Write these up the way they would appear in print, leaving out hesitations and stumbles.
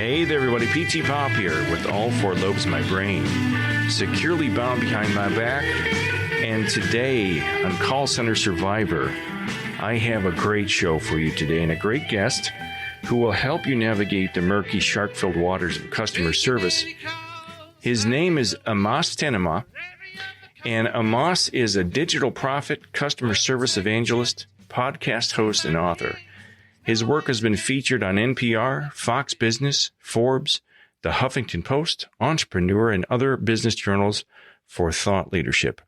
Hey there, everybody. PTPOP here with all four lobes of my brain securely bound behind my back. And today on Call Center Survivor, I have a great show for you today and a great guest who will help you navigate the murky, shark-filled waters of customer service. His name is Amas Tenumah, and Amas is a digital prophet, customer service evangelist, podcast host, and author. His work has been featured on NPR, Fox Business, Forbes, the Huffington Post, Entrepreneur, and other business journals for thought leadership.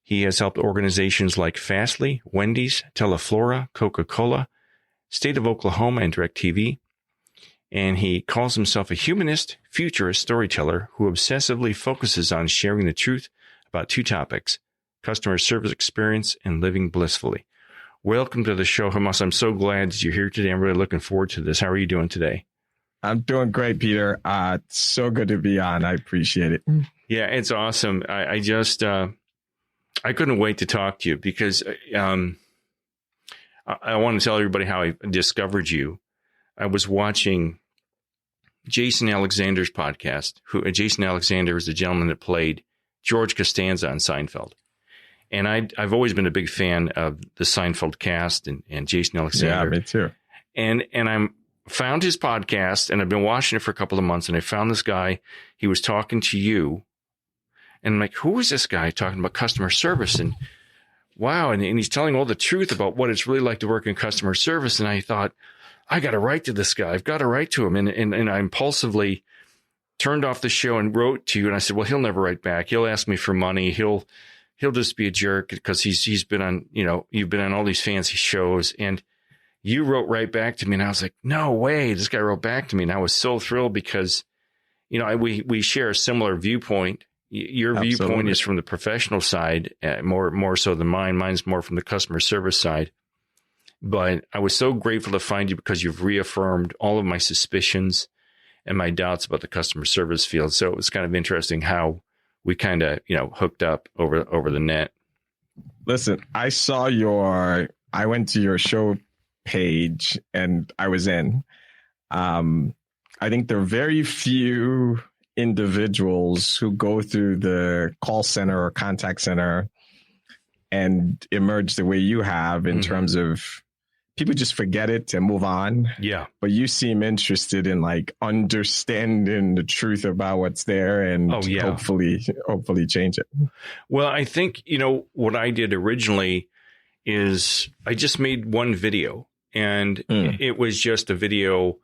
He has helped organizations like Fastly, Wendy's, Teleflora, Coca-Cola, State of Oklahoma and DirecTV, and he calls himself a humanist, futurist storyteller who obsessively focuses on sharing the truth about two topics, customer service experience and living blissfully. Welcome to the show, Amas. I'm so glad that you're here today. I'm really looking forward to this. How are you doing today? I'm doing great, Peter. It's so good to be on. I appreciate it. Yeah, it's awesome. I couldn't wait to talk to you because I want to tell everybody how I discovered you. I was watching Jason Alexander's podcast. Jason Alexander is the gentleman that played George Costanza on Seinfeld. And I've always been a big fan of the Seinfeld cast and Jason Alexander. Yeah, me too. And I found his podcast, and I've been watching it for a couple of months, and I found this guy. He was talking to you. And I'm like, who is this guy talking about customer service? And wow, and he's telling all the truth about what it's really like to work in customer service. And I thought, I got to write to this guy. I've got to write to him. And I impulsively turned off the show and wrote to you. And I said, well, he'll never write back. He'll ask me for money. He'll just be a jerk because he's been on, you've been on all these fancy shows. And you wrote right back to me. And I was like, no way. This guy wrote back to me. And I was so thrilled because, we share a similar viewpoint. Your Absolutely. Viewpoint is from the professional side, more so than mine. Mine's more from the customer service side. But I was so grateful to find you because you've reaffirmed all of my suspicions and my doubts about the customer service field. So it was kind of interesting how we kind of, hooked up over the net. Listen, I went to your show page and I was in. I think there are very few individuals who go through the call center or contact center and emerge the way you have in terms of people just forget it and move on. Yeah. But you seem interested in understanding the truth about what's there and hopefully change it. Well, I think, what I did originally is I just made one video and it was just a video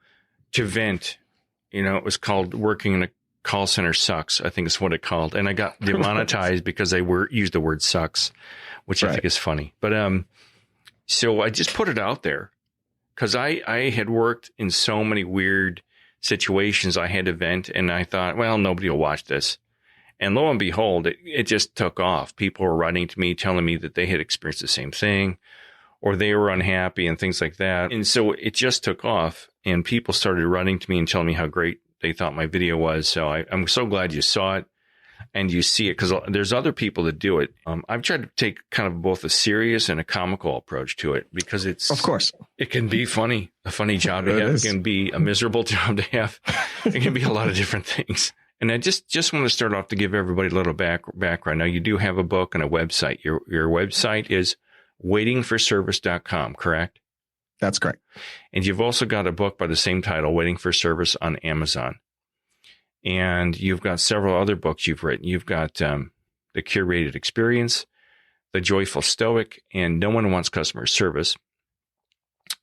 to vent. It was called Working in a Call Center Sucks, I think is what it called. And I got demonetized because I used the word sucks, which I think is funny. But so I just put it out there because I had worked in so many weird situations I had to vent. And I thought, well, nobody will watch this. And lo and behold, it just took off. People were writing to me, telling me that they had experienced the same thing or they were unhappy and things like that. And so it just took off and people started writing to me and telling me how great they thought my video was. So I'm so glad you saw it and you see it because there's other people that do it. I've tried to take kind of both a serious and a comical approach to it because of course, it can be funny, a funny job to have. It can be a miserable job to have. It can be a lot of different things. And I just want to start off to give everybody a little background. Now, you do have a book and a website. Your website is waitingforservice.com, correct? That's correct. And you've also got a book by the same title, Waiting for Service, on Amazon. And you've got several other books you've written. You've got the Curated Experience, the Joyful Stoic, and No One Wants Customer Service.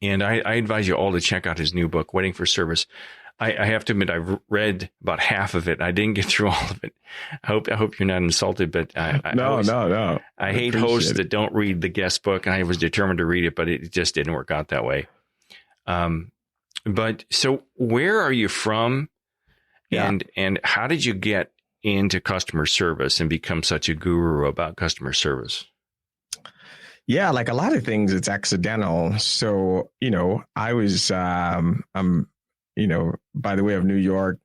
And I advise you all to check out his new book, Waiting for Service. I have to admit, I've read about half of it. I didn't get through all of it. I hope you're not insulted, but No. I hate hosts that don't read the guest book, and I was determined to read it, but it just didn't work out that way. But so where are you from? Yeah. And how did you get into customer service and become such a guru about customer service? Yeah, like a lot of things, it's accidental. So, I was, by the way of New York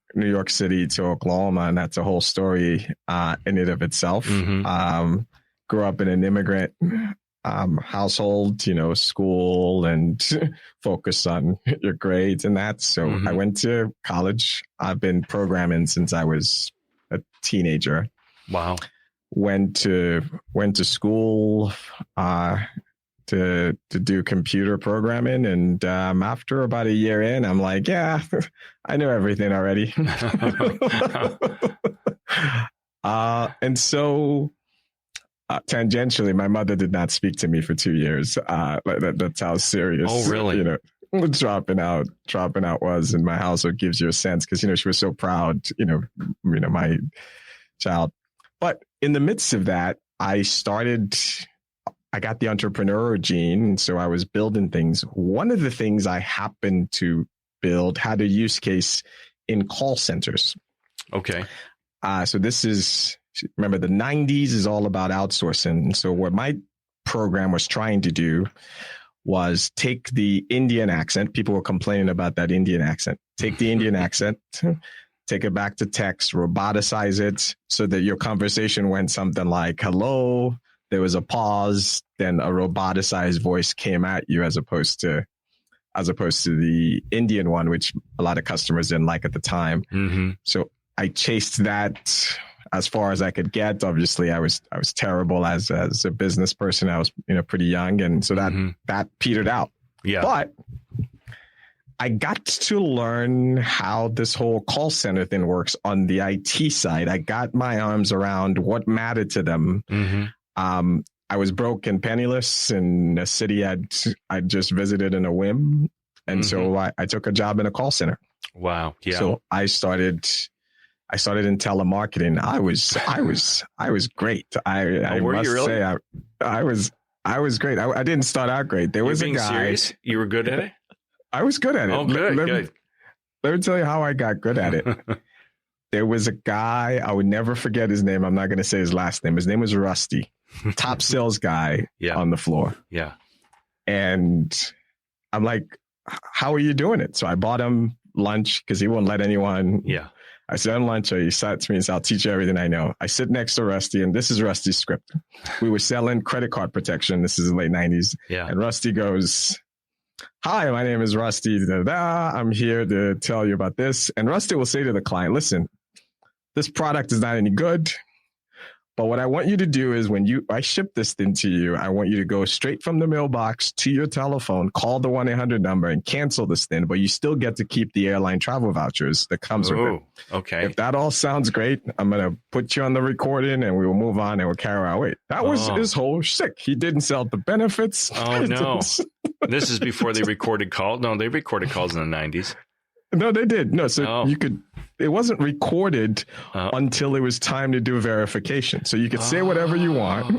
City to Oklahoma, and that's a whole story in and of itself. Grew up in an immigrant household, school, and focus on your grades and that. So I went to college. I've been programming since I was a teenager. Wow. Went to school to do computer programming, and after about a year in, I'm like, yeah, I know everything already. And so tangentially, my mother did not speak to me for 2 years. That's how serious. Oh, really? Dropping out was in my household. Gives you a sense, because she was so proud. My child. But in the midst of that, I got the entrepreneur gene, and so I was building things. One of the things I happened to build had a use case in call centers. Okay. So this is, remember, the 90s is all about outsourcing. And so what my program was trying to do was take the Indian accent. People were complaining about that Indian accent. Take the Indian accent, take it back to text, roboticize it so that your conversation went something like, hello, there was a pause, then a roboticized voice came at you, as opposed to the Indian one, which a lot of customers didn't like at the time. Mm-hmm. So I chased that as far as I could get. Obviously, I was terrible as a business person. I was pretty young, and so that petered out. Yeah. But I got to learn how this whole call center thing works on the IT side. I got my arms around what mattered to them. Mm-hmm. I was broke and penniless in a city I'd just visited in a whim. And so I took a job in a call center. Wow. Yeah. So I started in telemarketing. I was great. I must say I was great. I didn't start out great. There was a guy. Serious? You were good at it? I was good at it. Oh, good. Let me tell you how I got good at it. There was a guy, I would never forget his name. I'm not going to say his last name. His name was Rusty, top sales guy on the floor. Yeah. And I'm like, how are you doing it? So I bought him lunch because he wouldn't let anyone. Yeah. I said, on lunch, he sat to me and said, I'll teach you everything I know. I sit next to Rusty, and this is Rusty's script. We were selling credit card protection. This is the late 90s. Yeah. And Rusty goes, hi, my name is Rusty. I'm here to tell you about this. And Rusty will say to the client, listen, this product is not any good, but what I want you to do is when I ship this thing to you, I want you to go straight from the mailbox to your telephone, call the 1-800 number and cancel this thing, but you still get to keep the airline travel vouchers that comes with it. Okay. If that all sounds great, I'm going to put you on the recording and we will move on and we'll carry our way. That was his whole shtick. He didn't sell the benefits. Oh, no. This is before they recorded calls. No, they recorded calls in the 90s. No, they did. No, so it wasn't recorded until it was time to do verification. So you could say whatever you want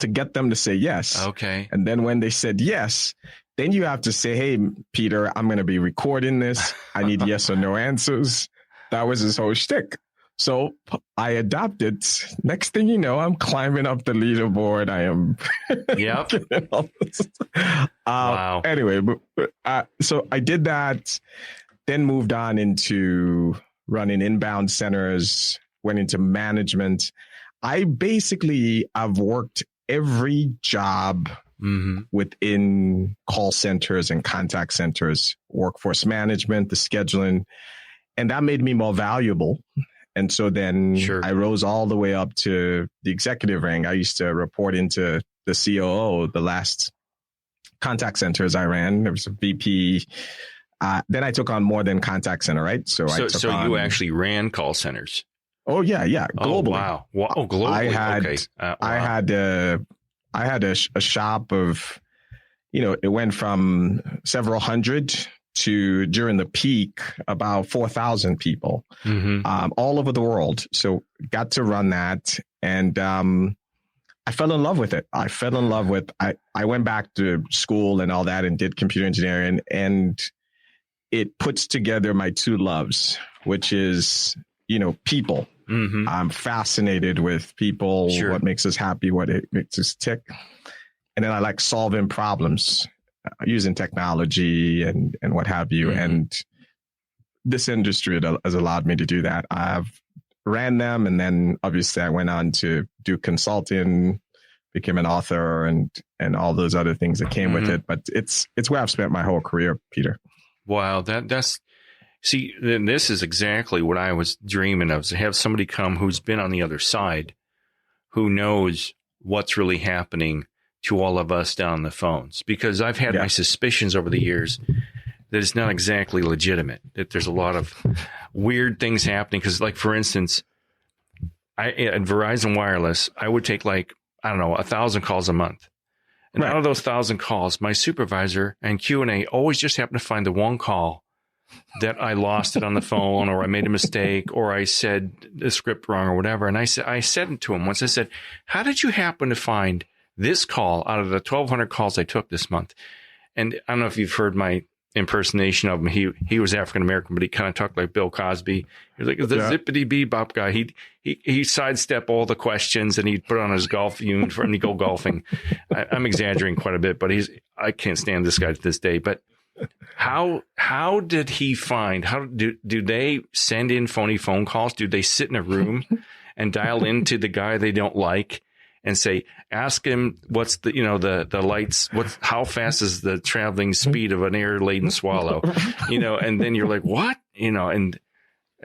to get them to say yes. Okay. And then when they said yes, then you have to say, hey, Peter, I'm going to be recording this. I need yes or no answers. That was his whole shtick. So I adopted. Next thing you know, I'm climbing up the leaderboard. I am. Yep. Wow. Anyway, so I did that, then moved on into running inbound centers, went into management. I've worked every job within call centers and contact centers, workforce management, the scheduling, and that made me more valuable. And so then I rose all the way up to the executive rank. I used to report into the COO, the last contact centers I ran. There was a VP. Then I took on more than contact center, right? So you actually ran call centers. Oh, yeah. Globally. Oh, wow. Oh, globally. I had a shop of, it went from several hundred to, during the peak, about 4,000 people all over the world. So got to run that. And I fell in love with it. I went back to school and all that and did computer engineering. And it puts together my two loves, which is, people. I'm fascinated with people, what makes us happy, what it makes us tick. And then I like solving problems using technology and what have you. And this industry has allowed me to do that. I've ran them. And then obviously I went on to do consulting, became an author and all those other things that came with it. But it's where I've spent my whole career, Peter. Wow. See, then this is exactly what I was dreaming of, to have somebody come who's been on the other side, who knows what's really happening to all of us down the phones. Because I've had my suspicions over the years that it's not exactly legitimate, that there's a lot of weird things happening. Because, like, for instance, at Verizon Wireless, I would take 1,000 calls a month. And out of those 1,000 calls, my supervisor and Q&A always just happened to find the one call that I lost it on the phone, or I made a mistake, or I said the script wrong or whatever. And I said it to him once. I said, how did you happen to find this call out of the 1,200 calls I took this month? And I don't know if you've heard my impersonation of him. He was African-American, but he kind of talked like Bill Cosby. He was like the zippity bebop guy. He sidestep all the questions, and he'd put on his golf uniform and he'd go golfing. I'm exaggerating quite a bit, but I can't stand this guy to this day. But how did he find, how do they send in phony phone calls? Do they sit in a room and dial into the guy they don't like and say, ask him what's the lights, how fast is the traveling speed of an air laden swallow, and then you're like, what, and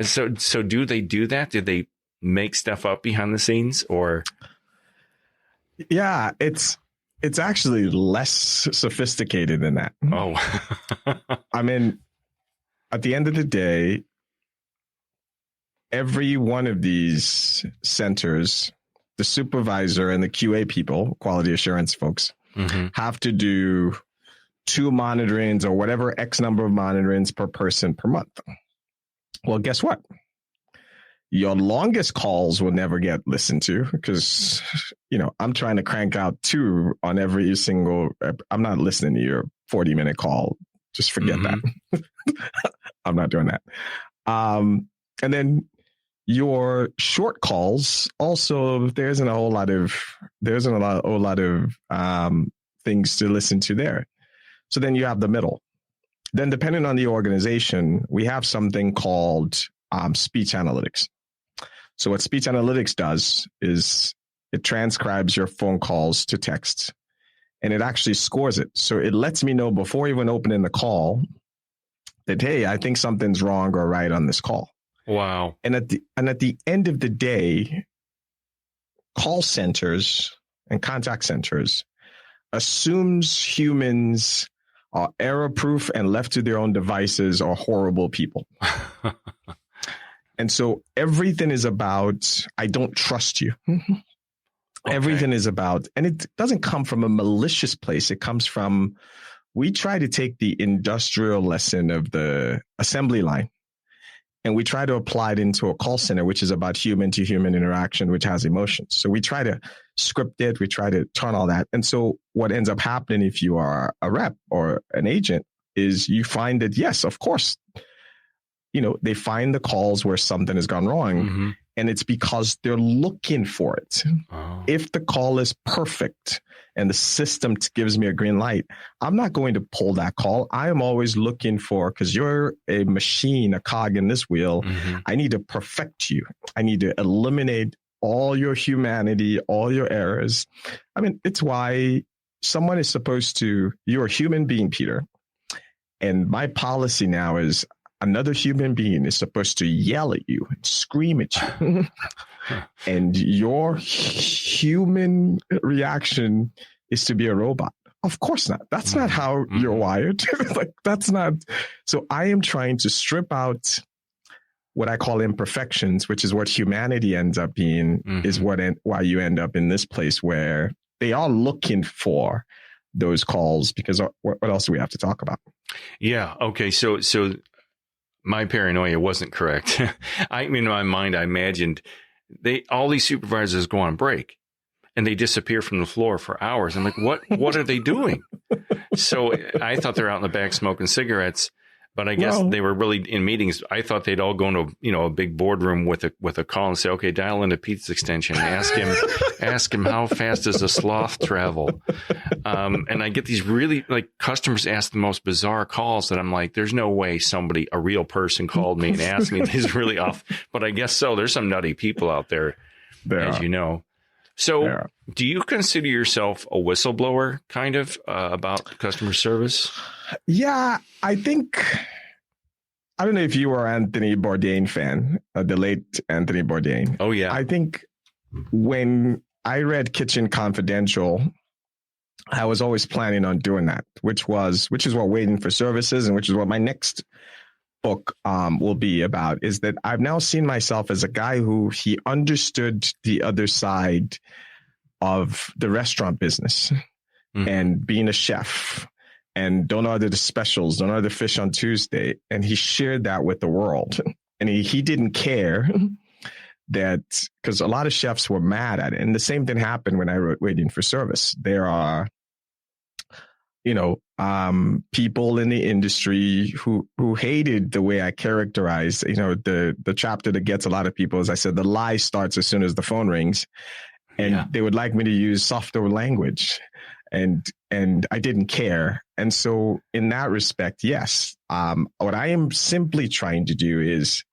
so do they do that? Did they make stuff up behind the scenes, or? Yeah, it's actually less sophisticated than that. Oh, I mean, at the end of the day, every one of these centers, the supervisor and the QA people, quality assurance folks, have to do 2 monitorings or whatever X number of monitorings per person per month. Well, guess what? Your longest calls will never get listened to because, I'm trying to crank out 2 on every single. I'm not listening to your 40-minute call. Just forget that. I'm not doing that. And then your short calls also, there isn't a whole lot of things to listen to there. So then you have the middle. Then depending on the organization, we have something called speech analytics. So what speech analytics does is it transcribes your phone calls to text, and it actually scores it. So it lets me know before even opening the call that, hey, I think something's wrong or right on this call. Wow. And at the end of the day, call centers and contact centers assumes humans are error-proof and left to their own devices are horrible people. And so everything is about, I don't trust you. Okay. Everything is about, and it doesn't come from a malicious place. It comes from, we try to take the industrial lesson of the assembly line, and we try to apply it into a call center, which is about human to human interaction, which has emotions. So we try to script it. We try to turn all that. And so what ends up happening if you are a rep or an agent is you find that, yes, of course, they find the calls where something has gone wrong, and it's because they're looking for it. Oh. If the call is perfect and the system gives me a green light, I'm not going to pull that call. I am always looking for, because you're a machine, a cog in this wheel, I need to perfect you. I need to eliminate all your humanity, all your errors. I mean, it's why someone is supposed to, you're a human being, Peter. And my policy now is, another human being is supposed to yell at you and scream at you. And your human reaction is to be a robot. Of course not. That's not how you're wired. That's not. So I am trying to strip out what I call imperfections, which is what humanity ends up being, is why you end up in this place where they are looking for those calls, because what else do we have to talk about? Yeah. Okay. So my paranoia wasn't correct. In my mind, I imagined all these supervisors go on break and they disappear from the floor for hours. I'm like, what are they doing? So I thought they're out in the back smoking cigarettes, but I guess they were really in meetings. I thought they'd all go into a big boardroom with a call and say, okay, dial into Pete's extension and ask him how fast does a sloth travel? And I get these really, customers ask the most bizarre calls that I'm like, there's no way a real person called me and asked me these really off, but I guess so. There's some nutty people out there, as you know. So Yeah. do you consider yourself a whistleblower kind of about customer service? Yeah, I think, I don't know if you were an Anthony Bourdain fan, the late Anthony Bourdain. Oh, yeah. I think when I read Kitchen Confidential, I was always planning on doing that, which is what Waiting for Service is, and which is what my next book will be about, is that I've now seen myself as a guy who he understood the other side of the restaurant business and being a chef and don't order the specials, don't order fish on Tuesday. And he shared that with the world. And he didn't care that, because a lot of chefs were mad at it. And the same thing happened when I wrote Waiting for Service. There are, people in the industry who hated the way I characterized, the chapter that gets a lot of people, as I said, the lie starts as soon as the phone rings, and they would like me to use softer language, and I didn't care. And so in that respect, yes, what I am simply trying to do is,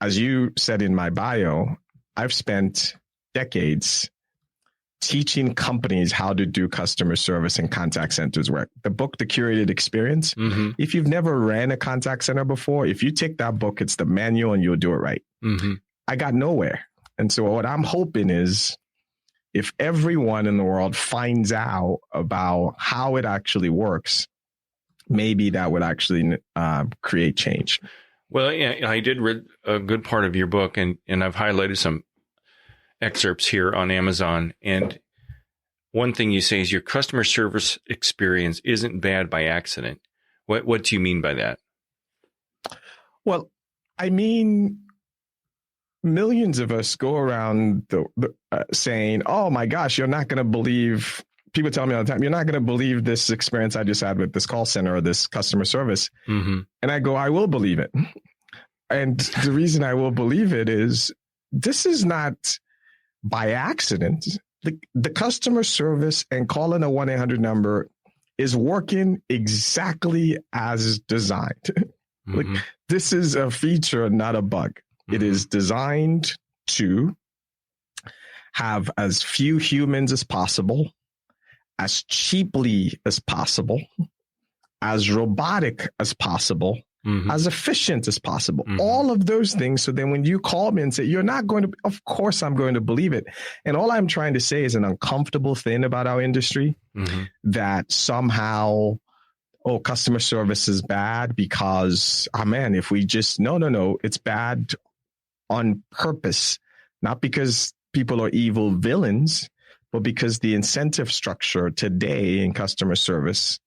as you said in my bio, I've spent decades teaching companies how to do customer service and contact centers work. The book, The Curated Experience, if you've never ran a contact center before, if you take that book, it's the manual and you'll do it right. I got nowhere. And so what I'm hoping is, if everyone in the world finds out about how it actually works, maybe that would actually create change. Well, yeah, I did read a good part of your book, and I've highlighted some excerpts here on Amazon. And one thing you say is your customer service experience isn't bad by accident. What do you mean by that? Well, I mean, millions of us go around saying, oh my gosh, you're not going to believe, people tell me all the time, you're not going to believe this experience I just had with this call center or this customer service. And I go, I will believe it. And the reason I will believe it is, this is not by accident. The customer service and calling a 1-800 number is working exactly as designed. This is a feature, not a bug. It is designed to have as few humans as possible, as cheaply as possible, as robotic as possible, as efficient as possible, all of those things. So then when you call me and say, you're not going to, of course I'm going to believe it. And all I'm trying to say is an uncomfortable thing about our industry, that somehow, customer service is bad because, if we just, no, it's bad on purpose, not because people are evil villains, but because the incentive structure today in customer service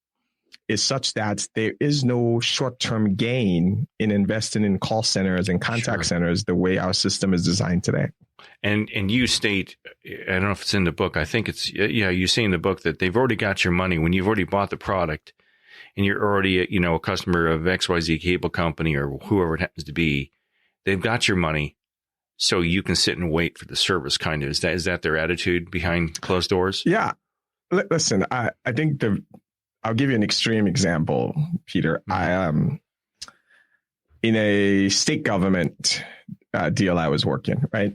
is such that there is no short-term gain in investing in call centers and contact centers the way our system is designed today. And you state, I don't know if it's in the book, I think it's, you say in the book that they've already got your money when you've already bought the product and you're already, a customer of XYZ cable company or whoever it happens to be. They've got your money, so you can sit and wait for the service, kind of. Is that their attitude behind closed doors? Yeah. Listen, I think I'll give you an extreme example, Peter. I am in a state government deal I was working, right?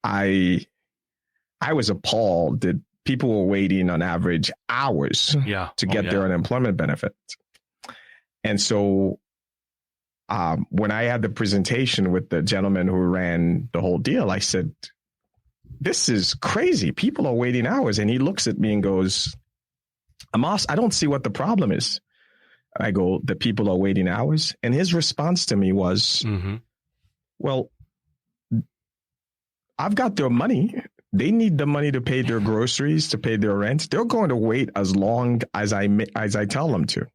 I was appalled that people were waiting on average hours to get their unemployment benefit. And so when I had the presentation with the gentleman who ran the whole deal, I said, this is crazy. People are waiting hours. And he looks at me and goes, Amas, I don't see what the problem is. I go, the people are waiting hours. And his response to me was, well, I've got their money. They need the money to pay their groceries, to pay their rent. They're going to wait as long as I tell them to.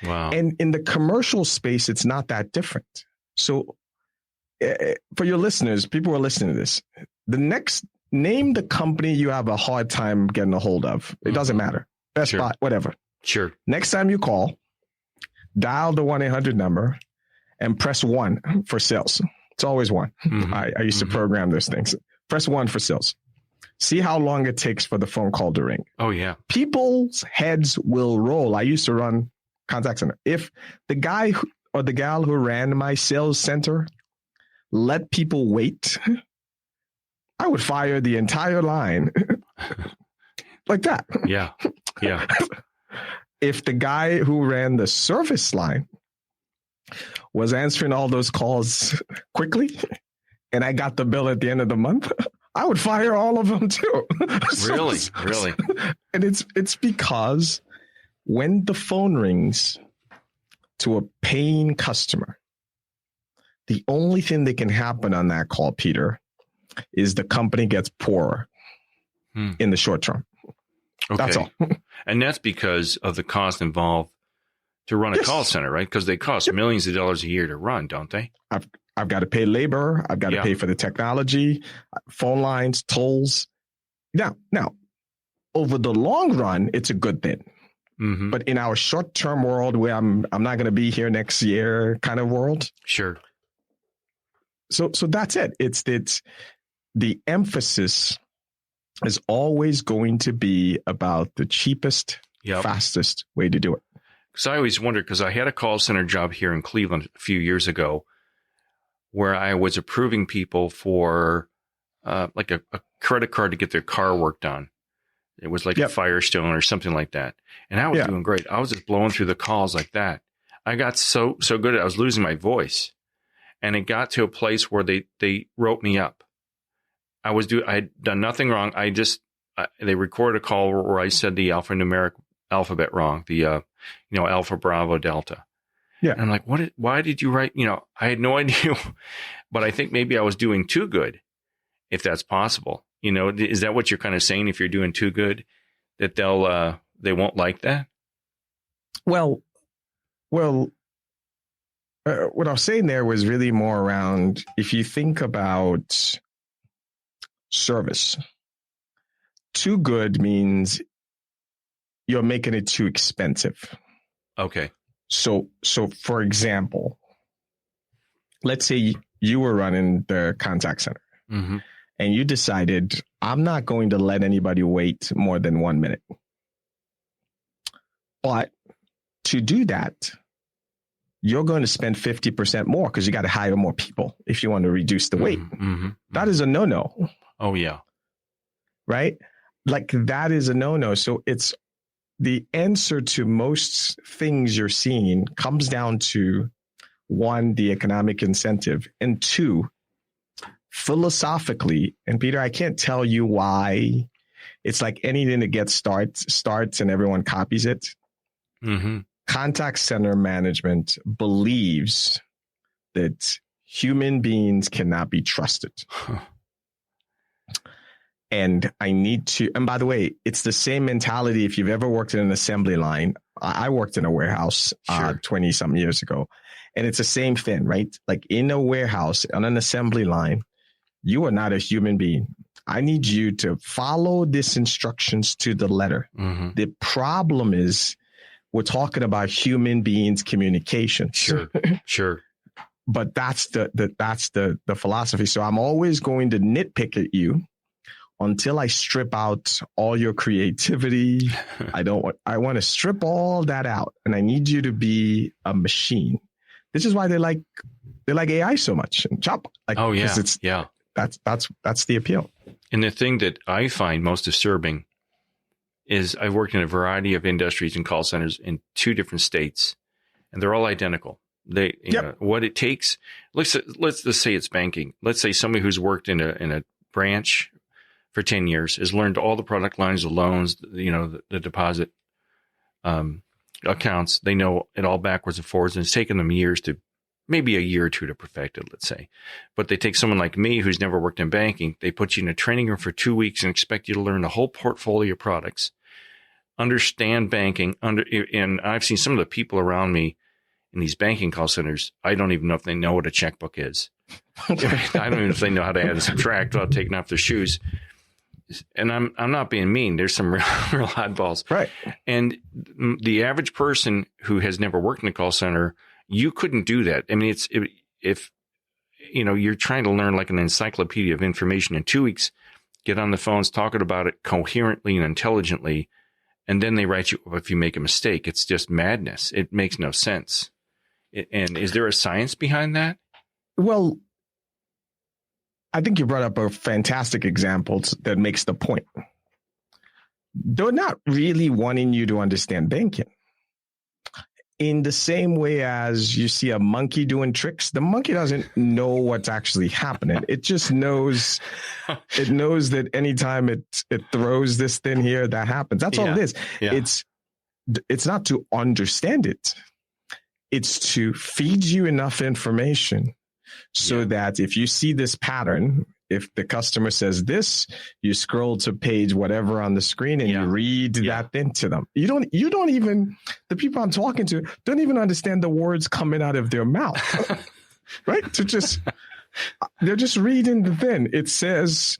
Wow. And in the commercial space, it's not that different. So for your listeners, people who are listening to this, name the company you have a hard time getting a hold of. It doesn't matter. Best Buy, whatever. Sure. Next time you call, dial the 1-800 number and press 1 for sales. It's always 1. I used to program those things. Press 1 for sales. See how long it takes for the phone call to ring. Oh, yeah. People's heads will roll. I used to run contact center. If the guy or the gal who ran my sales center let people wait, I would fire the entire line like that. Yeah. Yeah. If the guy who ran the service line was answering all those calls quickly and I got the bill at the end of the month, I would fire all of them too. Really? Really? And it's because when the phone rings to a paying customer, the only thing that can happen on that call, Peter, is the company gets poorer in the short term. Okay. That's all. And that's because of the cost involved to run a call center, right? Because they cost millions of dollars a year to run, don't they? I've got to pay labor. I've got to pay for the technology, phone lines, tolls. Now, over the long run, it's a good thing. Mm-hmm. But in our short-term world where I'm not going to be here next year kind of world. Sure. So that's it. It's the emphasis is always going to be about the cheapest, fastest way to do it. Because I always wondered, because I had a call center job here in Cleveland a few years ago where I was approving people for like a credit card to get their car worked on. It was like a Firestone or something like that. And I was doing great. I was just blowing through the calls like that. I got so good at it, I was losing my voice. And it got to a place where they wrote me up. I had done nothing wrong. They recorded a call where I said the alphanumeric alphabet wrong, the Alpha, Bravo, Delta. Yeah. And I'm like, why did you write, I had no idea, but I think maybe I was doing too good, if that's possible. Is that what you're kind of saying? If you're doing too good, that they won't like that? Well, what I was saying there was really more around, if you think about service, too good means you're making it too expensive. Okay. So for example, let's say you were running the contact center and you decided, I'm not going to let anybody wait more than 1 minute. But to do that, you're going to spend 50% more because you got to hire more people if you want to reduce the wait. That is a no-no. Oh, yeah. Right? Like that is a no-no. So it's the answer to most things you're seeing comes down to, one, the economic incentive, and two, philosophically, and Peter, I can't tell you why. It's like anything that gets starts and everyone copies it. Contact center management believes that human beings cannot be trusted. And and by the way, it's the same mentality if you've ever worked in an assembly line. I worked in a warehouse 20 something years ago, and it's the same thing, right? Like in a warehouse on an assembly line, you are not a human being. I need you to follow these instructions to the letter. The problem is we're talking about human beings communication. Sure. But that's the philosophy. So I'm always going to nitpick at you until I strip out all your creativity. I want to strip all that out, and I need you to be a machine. This is why they like AI so much. And chop. That's the appeal. And the thing that I find most disturbing is I've worked in a variety of industries and call centers in 2 different states, and they're all identical. They, what it takes. Let's just say it's banking. Let's say somebody who's worked in a branch for 10 years has learned all the product lines, the loans, the deposit accounts. They know it all backwards and forwards, and it's taken them maybe a year or 2 to perfect it, let's say. But they take someone like me who's never worked in banking. They put you in a training room for 2 weeks and expect you to learn the whole portfolio of products, understand banking. And I've seen some of the people around me in these banking call centers. I don't even know if they know what a checkbook is. I don't even know if they know how to add and subtract without taking off their shoes. And I'm not being mean. There's some real oddballs. Right. And the average person who has never worked in a call center, you couldn't do that. I mean, if you're trying to learn like an encyclopedia of information in 2 weeks, get on the phones, talking about it coherently and intelligently, and then they write you up if you make a mistake. It's just madness. It makes no sense. And is there a science behind that? Well, I think you brought up a fantastic example that makes the point. They're not really wanting you to understand banking. In the same way as you see a monkey doing tricks, the monkey doesn't know what's actually happening. It just knows, that anytime it throws this thing here, that happens. That's all it is. Yeah. It's not to understand it. It's to feed you enough information so that if you see this pattern, if the customer says this, you scroll to page whatever on the screen and you read that thing to them. You don't even, the people I'm talking to don't even understand the words coming out of their mouth, right? They're just reading the thing. It says,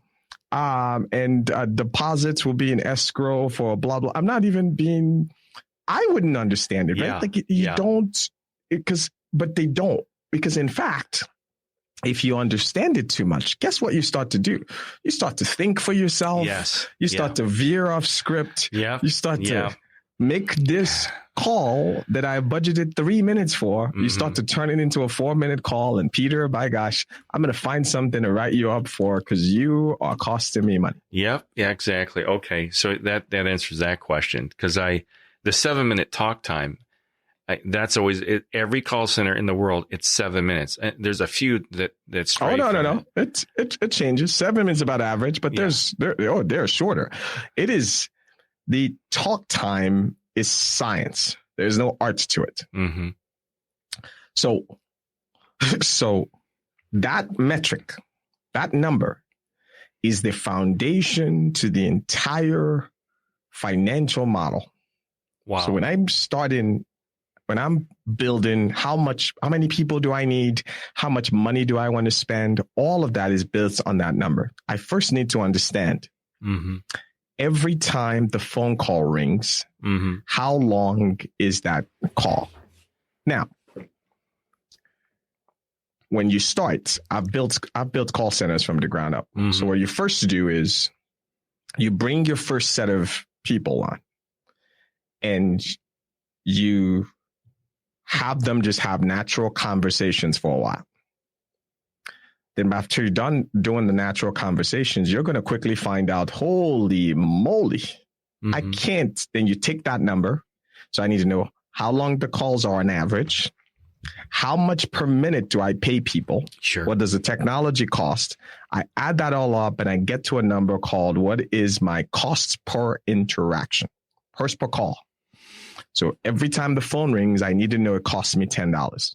deposits will be in escrow for blah, blah. I wouldn't understand it, right? Yeah. Like you don't, but they don't, because in fact, if you understand it too much, guess what you start to do? You start to think for yourself. Yes. You start to veer off script. Yeah. You start to make this call that I budgeted 3 minutes for. You start to turn it into a 4-minute call. And Peter, by gosh, I'm going to find something to write you up for because you are costing me money. Yep. Yeah, exactly. Okay. So that answers that question, because the 7-minute talk time, that's always it, every call center in the world. It's 7 minutes. There's a few that's no. It changes. 7 minutes about average, but they're shorter. It is the talk time is science. There's no art to it. Mm-hmm. So that metric, that number, is the foundation to the entire financial model. Wow. So when I'm building how many people do I need? How much money do I want to spend? All of that is built on that number. I first need to understand every time the phone call rings, how long is that call? Now, when you start, I've built call centers from the ground up. So what you first do is you bring your first set of people on and you have them just have natural conversations for a while. Then after you're done doing the natural conversations, you're going to quickly find out, holy moly, I can't. Then you take that number. So I need to know how long the calls are on average. How much per minute do I pay people? Sure. What does the technology cost? I add that all up and I get to a number called what is my costs per interaction, cost per call. So every time the phone rings, I need to know it costs me $10.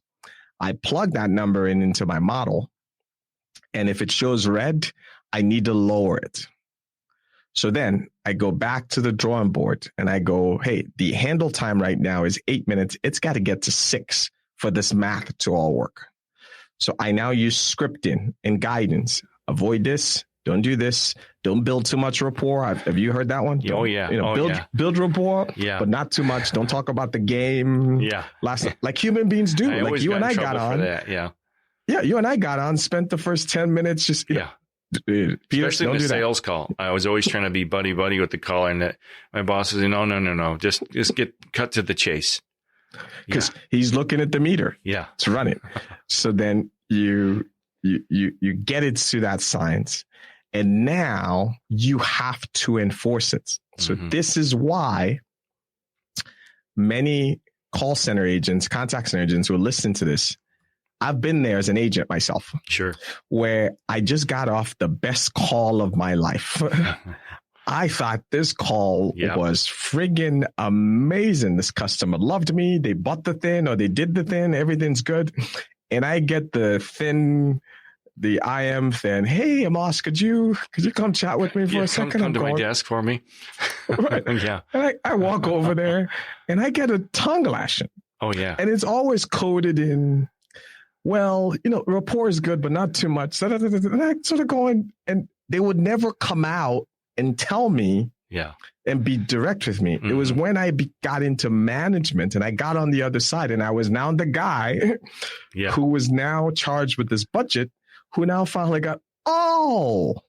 I plug that number into my model. And if it shows red, I need to lower it. So then I go back to the drawing board and I go, hey, the handle time right now is 8 minutes. It's got to get to 6 for this math to all work. So I now use scripting and guidance. Avoid this. Don't do this. Don't build too much rapport. Have you heard that one? Build rapport, but not too much. Don't talk about the game. Yeah. Like human beings do. Like you and I got on. Yeah, you and I got on, spent the first 10 minutes just, Peter, especially in the sales call. I was always trying to be buddy with the caller, and my boss was, no. Just get cut to the chase. Because he's looking at the meter. Yeah. It's running. So then you get it to that science. And now you have to enforce it. So this is why many call center agents, contact center agents will listen to this. I've been there as an agent myself. Sure. Where I just got off the best call of my life. I thought this call was friggin' amazing. This customer loved me. They bought the thing or they did the thing. Everything's good. And I get the IM thing. Hey, Amas, could you come chat with me for a second? Come to my desk for me. Right. Yeah. And I walk over there and I get a tongue lashing. Oh, yeah. And it's always coded in, well, rapport is good, but not too much. And I sort of going, and they would never come out and tell me and be direct with me. It was when I got into management and I got on the other side and I was now the guy who was now charged with this budget, who now finally got, well,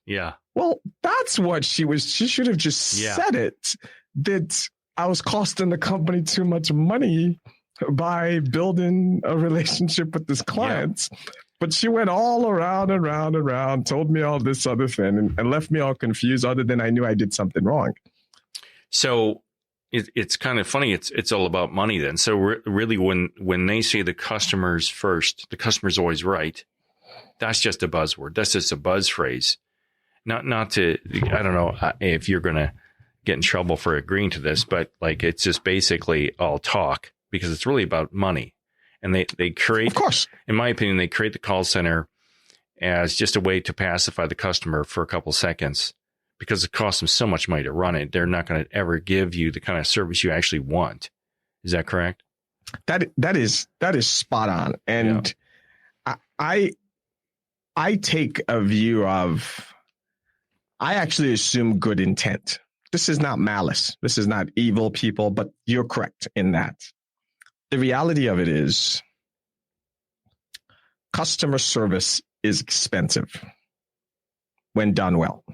that's what she should have just said it, that I was costing the company too much money by building a relationship with this client. But she went all around and round and round, told me all this other thing, and left me all confused, other than I knew I did something wrong. So it's kind of funny. It's all about money then. So really, when they say the customer's first, the customer's always right. That's just a buzzword. That's just a buzz phrase. Not to, I don't know if you're going to get in trouble for agreeing to this, but like, it's just basically all talk, because it's really about money. And they create, of course, in my opinion, they create the call center as just a way to pacify the customer for a couple seconds, because it costs them so much money to run it. They're not going to ever give you the kind of service you actually want. Is that correct? That is spot on. And yeah. I take a view of, I actually assume good intent. This is not malice. This is not evil people, but you're correct in that. The reality of it is, customer service is expensive when done well.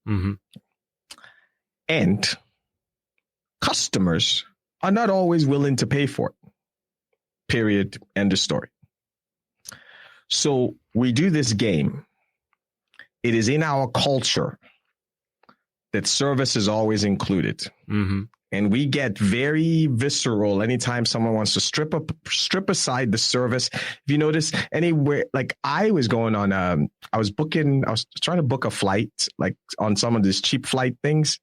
Mm-hmm. And customers are not always willing to pay for it. Period. End of story. So we do this game. It is in our culture that service is always included. Mm-hmm. And we get very visceral anytime someone wants to strip aside the service. If you notice anywhere, like I was going on, I was trying to book a flight, like on some of these cheap flight things.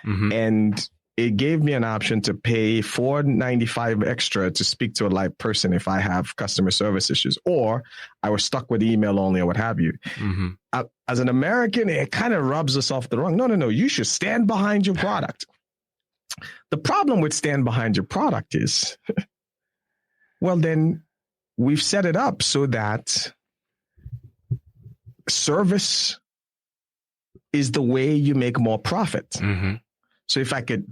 Mm-hmm. And it gave me an option to pay $4.95 extra to speak to a live person if I have customer service issues, or I was stuck with email only or what have you. Mm-hmm. As an American, it kind of rubs us off the wrong. No. You should stand behind your product. The problem with stand behind your product is, well, then we've set it up so that service is the way you make more profit. Mm-hmm. So if I could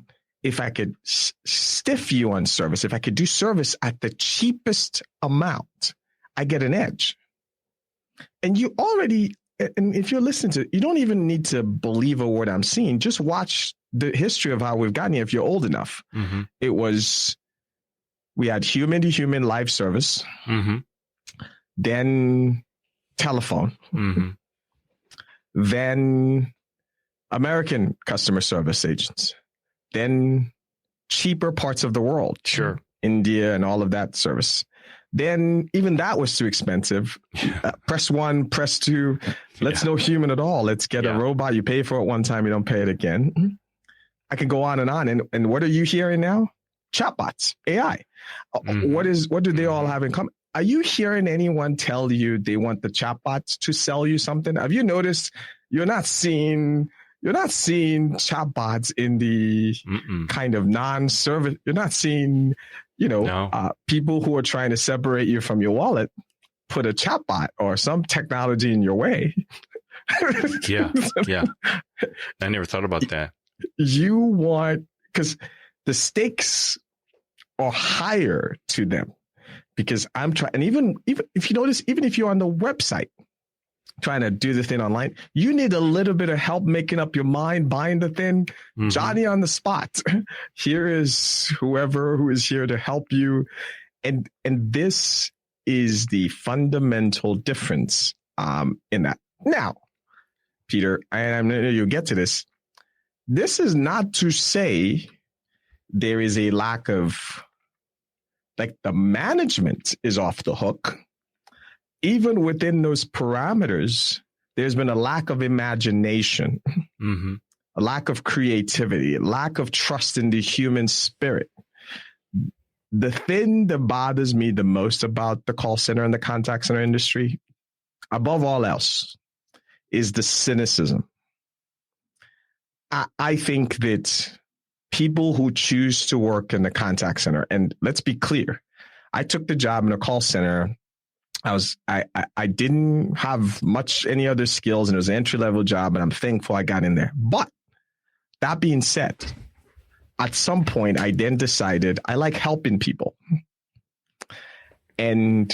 stiff you on service, if I could do service at the cheapest amount, I get an edge. And you already, and if you're listening to it, you don't even need to believe a word I'm saying. Just watch the history of how we've gotten here. If you're old enough, mm-hmm. We had human to human live service, mm-hmm. then telephone, mm-hmm. then American customer service agents, then cheaper parts of the world. Sure. India and all of that service. Then even that was too expensive. Press 1, press 2. Let's no human at all. Let's get a robot. You pay for it one time, you don't pay it again. I can go on and on. And what are you hearing now? Chatbots, AI. Mm-hmm. What do they all have in common? Are you hearing anyone tell you they want the chatbots to sell you something? Have you noticed you're not seeing chatbots in the kind of non-service. You're not seeing, people who are trying to separate you from your wallet put a chatbot or some technology in your way. Yeah. I never thought about that. Because the stakes are higher to them. Because I'm trying, and even if you notice, even if you're on the website trying to do the thing online, you need a little bit of help making up your mind, buying the thing. Mm-hmm. Johnny on the spot. Here is whoever who is here to help you. And this is the fundamental difference in that. Now, Peter, I know you'll get to this. This is not to say there is a lack of, like, the management is off the hook. Even within those parameters, there's been a lack of imagination, mm-hmm. a lack of creativity, a lack of trust in the human spirit. The thing that bothers me the most about the call center and the contact center industry, above all else, is the cynicism. I think that people who choose to work in the contact center, and let's be clear, I took the job in a call center. I didn't have any other skills, and it was an entry-level job, and I'm thankful I got in there. But that being said, at some point, I then decided I like helping people. And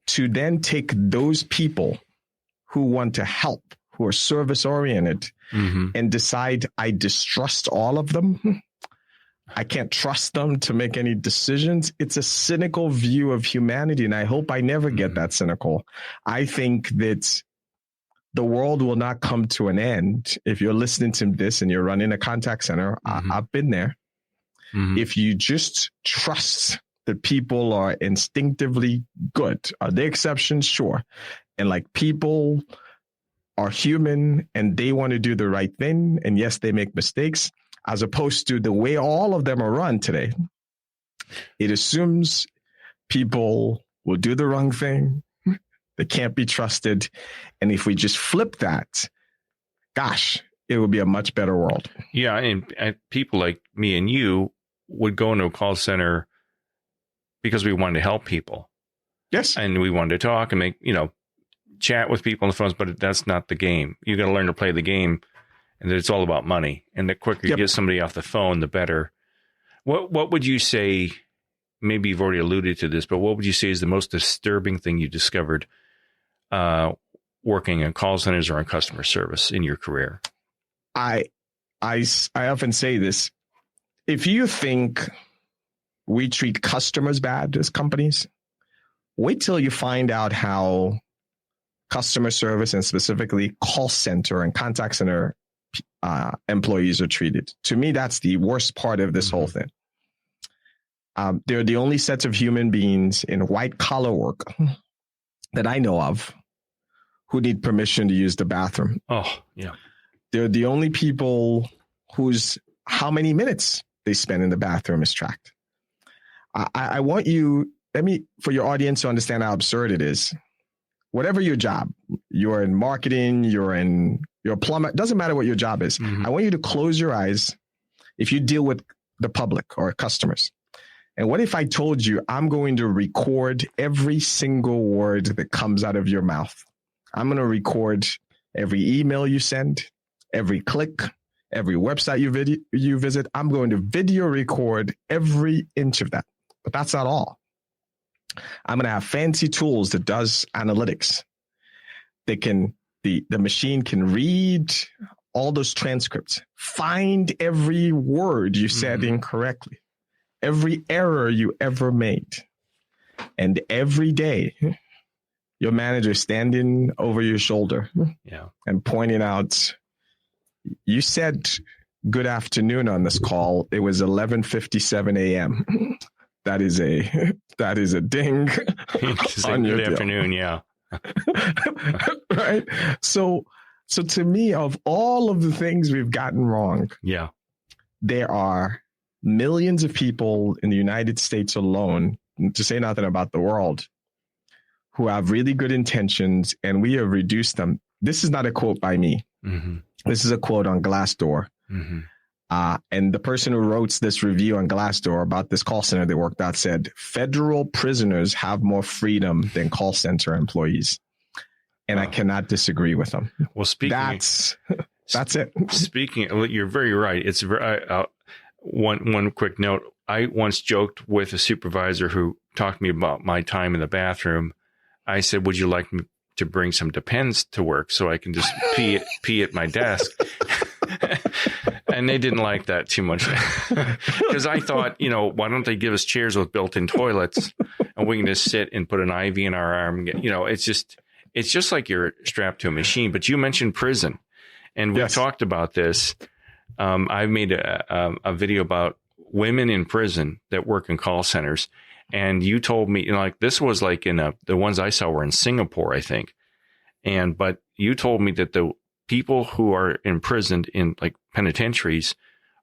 to then take those people who want to help, who are service-oriented, mm-hmm. and decide I distrust all of them, I can't trust them to make any decisions. It's a cynical view of humanity, and I hope I never get that cynical. I think that the world will not come to an end. If you're listening to this and you're running a contact center, I've been there. If you just trust that people are instinctively good, are there exceptions? Sure. And like people are human and they want to do the right thing. And yes, they make mistakes, as opposed to the way all of them are run today. It assumes people will do the wrong thing. They can't be trusted. And if we just flip that, gosh, it would be a much better world. Yeah. And people like me and you would go into a call center because we wanted to help people. Yes. And we wanted to talk and make, chat with people on the phones, but that's not the game. You got to learn to play the game, and that it's all about money. And the quicker you get somebody off the phone, the better. What would you say, maybe you've already alluded to this, but what would you say is the most disturbing thing you discovered working in call centers or in customer service in your career? I often say this. If you think we treat customers bad as companies, wait till you find out how customer service and specifically call center and contact center employees are treated. To me, that's the worst part of this whole thing. They're the only sets of human beings in white collar work that I know of who need permission to use the bathroom. Oh, yeah. They're the only people whose how many minutes they spend in the bathroom is tracked. I want you, for your audience to understand how absurd it is. Whatever your job, you're in marketing, you're a plumber, it doesn't matter what your job is. I want you to close your eyes if you deal with the public or customers. And what if I told you I'm going to record every single word that comes out of your mouth? I'm going to record every email you send, every click, every website you visit. I'm going to video record every inch of that. But that's not all. I'm going to have fancy tools that does analytics. The machine can read all those transcripts, find every word you said incorrectly, every error you ever made. And every day, your manager standing over your shoulder and pointing out, you said good afternoon on this call. It was 11:57 a.m. That is a ding on your good afternoon. Yeah. Right. So to me, of all of the things we've gotten wrong, there are millions of people in the United States alone, to say nothing about the world, who have really good intentions, and we have reduced them. This is not a quote by me. This is a quote on Glassdoor. And the person who wrote this review on Glassdoor about this call center they worked at said, federal prisoners have more freedom than call center employees. And I cannot disagree with them. Well, that's it. Speaking, you're very right. It's one quick note. I once joked with a supervisor who talked to me about my time in the bathroom. I said, would you like me to bring some Depends to work so I can just pee at my desk? And they didn't like that too much because I thought, why don't they give us chairs with built-in toilets and we can just sit and put an IV in our arm? It's just like you're strapped to a machine. But you mentioned prison, and we talked about this. I've made a video about women in prison that work in call centers, and you told me this was like the ones I saw were in Singapore, I think, but you told me that the people who are imprisoned in like penitentiaries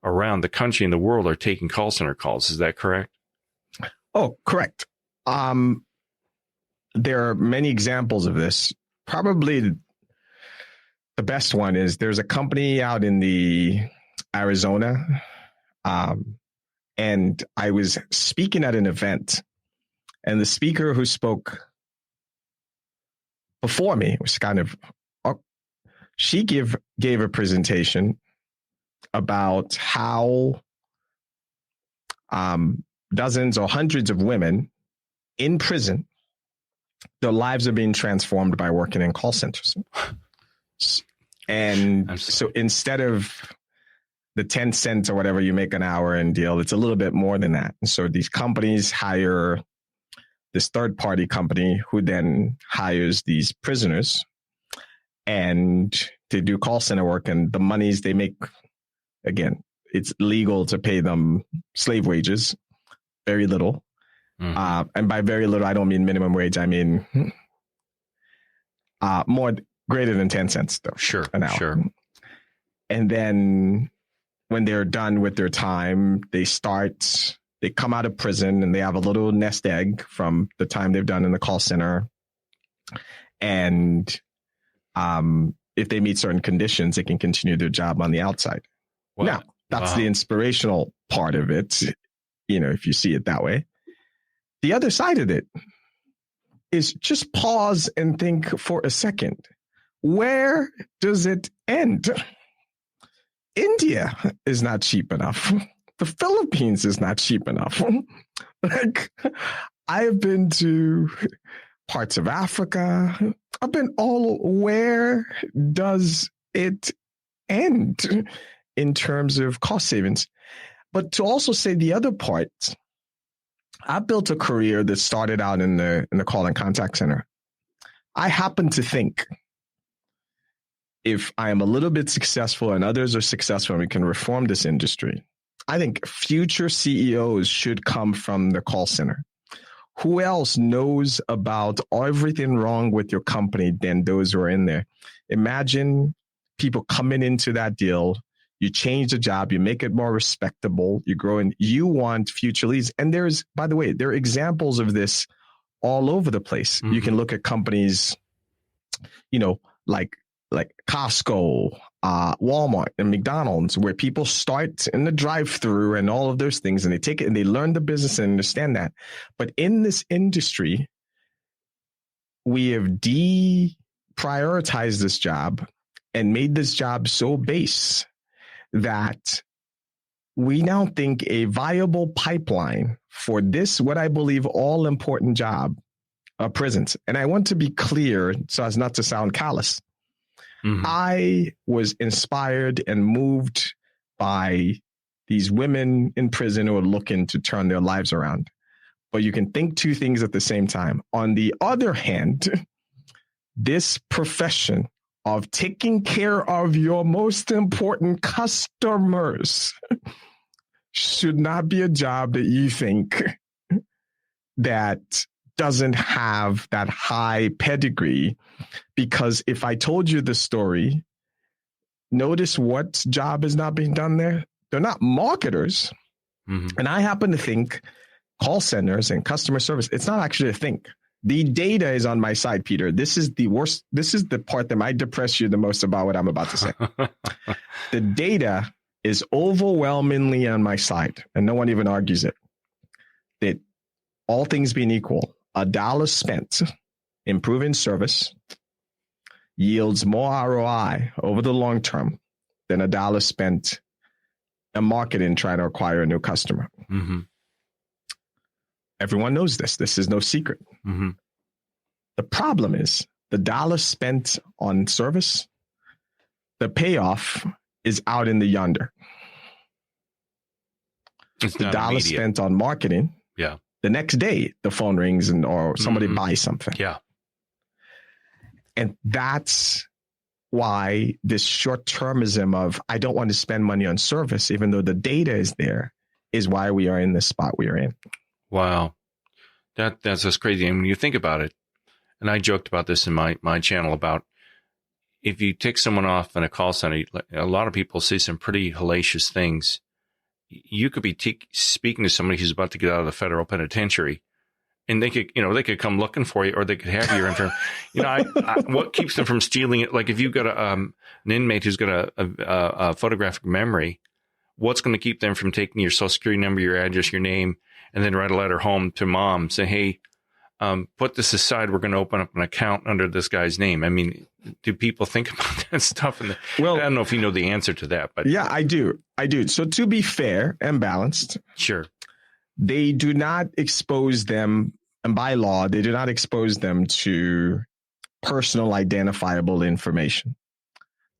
around the country and the world are taking call center calls. Is that correct? Oh, correct. There are many examples of this. Probably the best one is there's a company out in the Arizona. And I was speaking at an event, and the speaker who spoke before me was she gave a presentation about how dozens or hundreds of women in prison, their lives are being transformed by working in call centers. And so instead of the 10 cents or whatever you make an hour and deal. It's a little bit more than that. And so these companies hire this third party company who then hires these prisoners and they do call center work, and the monies they make, again, it's legal to pay them slave wages, very little. And by very little, I don't mean minimum wage. I mean more greater than 10 cents though. Sure. An hour. Sure. And then when they're done with their time, they come out of prison and they have a little nest egg from the time they've done in the call center. And if they meet certain conditions, they can continue their job on the outside. Wow. Now, that's the inspirational part of it, if you see it that way. The other side of it is just pause and think for a second. Where does it end? India is not cheap enough. The Philippines is not cheap enough. Like, I've been to parts of Africa. I've been where does it end in terms of cost savings? But to also say the other part, I built a career that started out in the call and contact center. I happen to think if I am a little bit successful and others are successful and we can reform this industry, I think future CEOs should come from the call center. Who else knows about everything wrong with your company than those who are in there? Imagine people coming into that deal. You change the job, you make it more respectable, you grow, and you want future leads. And by the way, there are examples of this all over the place. You can look at companies, like Costco, Walmart, and McDonald's, where people start in the drive-through and all of those things, and they take it and they learn the business and understand that. But in this industry, we have deprioritized this job and made this job so base that we now think a viable pipeline for this, what I believe, all important job, are prisons. And I want to be clear so as not to sound callous. I was inspired and moved by these women in prison who are looking to turn their lives around. But you can think two things at the same time. On the other hand, this profession of taking care of your most important customers should not be a job that you think that doesn't have that high pedigree. Because if I told you the story, notice what job is not being done there. They're not marketers. And I happen to think call centers and customer service, it's not actually a thing. The data is on my side, Peter. This is the worst. This is the part that might depress you the most about what I'm about to say. The data is overwhelmingly on my side, and no one even argues it. That all things being equal, $1 spent improving service yields more ROI over the long term than $1 spent in marketing trying to acquire a new customer. Everyone knows this. This is no secret. The problem is the dollar spent on service, the payoff is out in the yonder. It's the not dollar immediate. Spent on marketing. Yeah. The next day, the phone rings or somebody buys something. Yeah. And that's why this short-termism of I don't want to spend money on service, even though the data is there, is why we are in this spot we are in. Wow. That's just crazy. And when you think about it, and I joked about this in my channel about if you take someone off in a call center, a lot of people say some pretty hellacious things. You could be speaking to somebody who's about to get out of the federal penitentiary, and they could come looking for you, or they could have your info. What keeps them from stealing it? Like if you've got an inmate who's got a photographic memory, what's going to keep them from taking your social security number, your address, your name, and then write a letter home to mom, say, hey, put this aside. We're going to open up an account under this guy's name. I mean, do people think about that stuff? Well, I don't know if you know the answer to that, but yeah, I do. So to be fair and balanced, sure, they do not expose them, and by law, they do not expose them to personal identifiable information.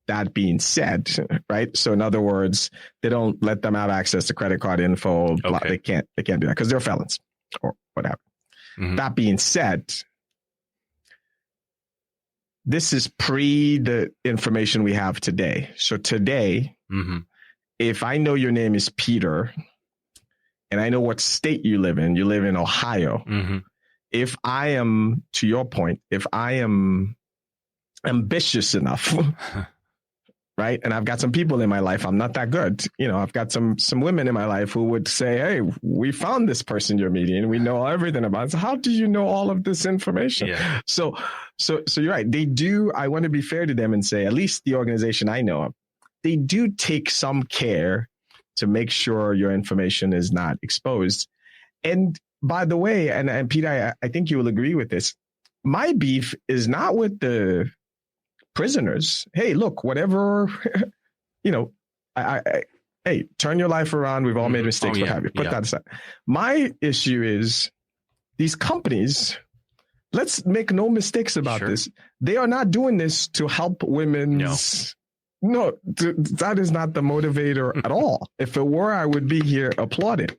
that being said, right? So in other words, they don't let them have access to credit card info. Blah, Okay. they can't do that because they're felons or whatever. Mhm. That being said, this is pre the information we have today. So today, Mhm. if I know your name is Peter and I know what state you live in Ohio. Mhm. If I am, to your point, if I am ambitious enough, right? And I've got some people in my life, I'm not that good. I've got some women in my life who would say, hey, we found this person you're meeting. We know everything about it. So how do you know all of this information? Yeah. So you're right. They do. I want to be fair to them and say, at least the organization I know of, they do take some care to make sure your information is not exposed. And by the way, and Peter, I think you will agree with this. My beef is not with the prisoners. Hey, look, whatever, hey, turn your life around. We've all made mistakes. Oh, What yeah. have you? Put Yeah. that aside. My issue is these companies. Let's make no mistakes about Sure. this. They are not doing this to help women's. No, that is not the motivator at all. If it were, I would be here applauding.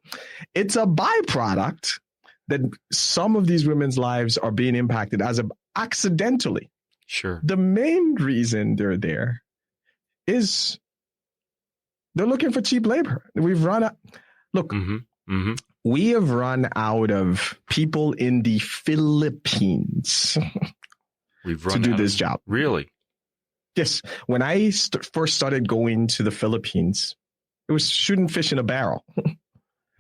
It's a byproduct that some of these women's lives are being impacted accidentally. Sure. The main reason they're there is they're looking for cheap labor. We've run out. Look, Mhm. Mhm. we have run out of people in the Philippines We've to run do out this of- job. Really? Yes. When I first started going to the Philippines, it was shooting fish in a barrel.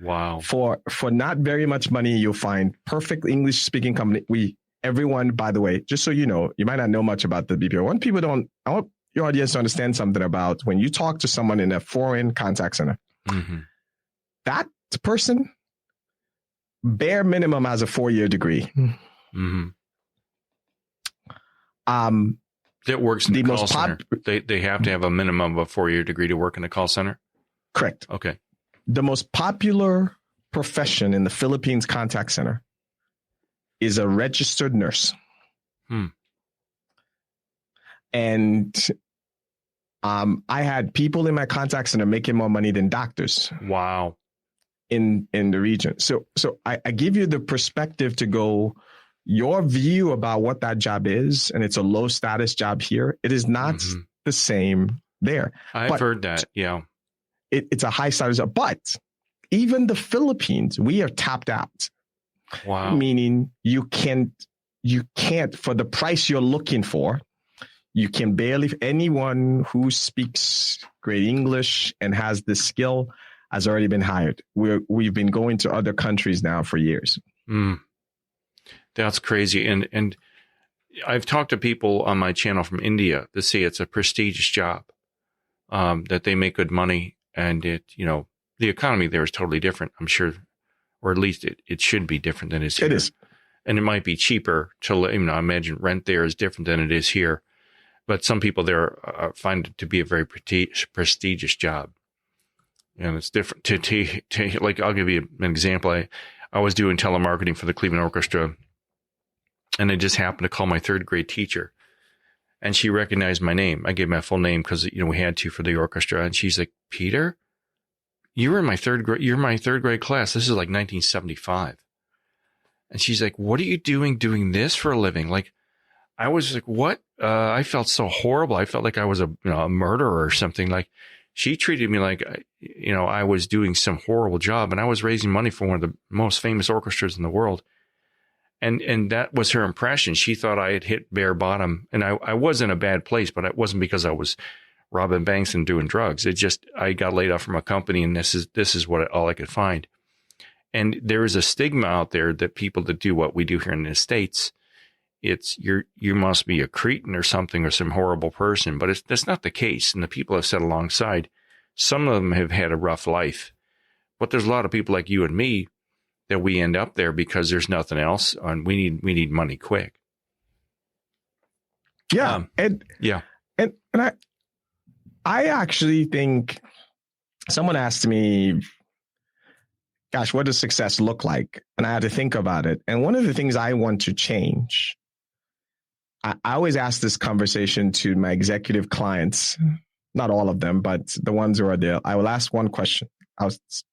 Wow. For not very much money, you'll find perfect English speaking company. Everyone, by the way, just so you know, you might not know much about the BPO. I want your audience to understand something about when you talk to someone in a foreign contact center, Mhm. that person bare minimum has a 4-year degree. Mhm. Um, That works in the The call most center. They have to have a minimum of a 4-year degree to work in a call center. correct. Okay. The most popular profession in the Philippines contact center is a registered nurse. And I had people in my contact center making more money than doctors Wow. in the region. So I give you the perspective to go, your view about what that job is, and it's a low status job here. It is not Mhm. the same there. I've But heard that. Yeah. it's a high status job. But even the Philippines, we are tapped out. Wow. Meaning you can't, for the price you're looking for, you can barely, anyone who speaks great English and has this skill has already been hired. We've been going to other countries now for years. Mm. That's crazy. And I've talked to people on my channel from India that say it's a prestigious job, that they make good money, and the economy there is totally different, I'm sure, or at least it should be different than it is here. It is. And it might be cheaper to, I imagine rent there is different than it is here. But some people there find it to be a very prestigious job. And it's different to like, I'll give you an example. I was doing telemarketing for the Cleveland Orchestra, and I just happened to call my 3rd grade teacher, and she recognized my name. I gave my full name because, we had to for the orchestra. And she's like, Peter, you're in my 3rd grade. You're my 3rd grade class. This is like 1975. And she's like, what are you doing this for a living? Like, I was like, what? I felt so horrible. I felt like I was a murderer or something. Like, she treated me like, I was doing some horrible job, and I was raising money for one of the most famous orchestras in the world. And that was her impression. She thought I had hit bare bottom, and I was in a bad place, but it wasn't because I was robbing banks and doing drugs. It just, I got laid off from a company, and this is all I could find. And there is a stigma out there that people that do what we do here in the States, it's you must be a cretin or something, or some horrible person, but that's not the case. And the people I've sat alongside, some of them have had a rough life, but there's a lot of people like you and me that we end up there because there's nothing else, and we need money quick. Yeah. And I actually think someone asked me, gosh, what does success look like? And I had to think about it. And one of the things I want to change I always ask this conversation to my executive clients, not all of them, but the ones who are there. I will ask one question.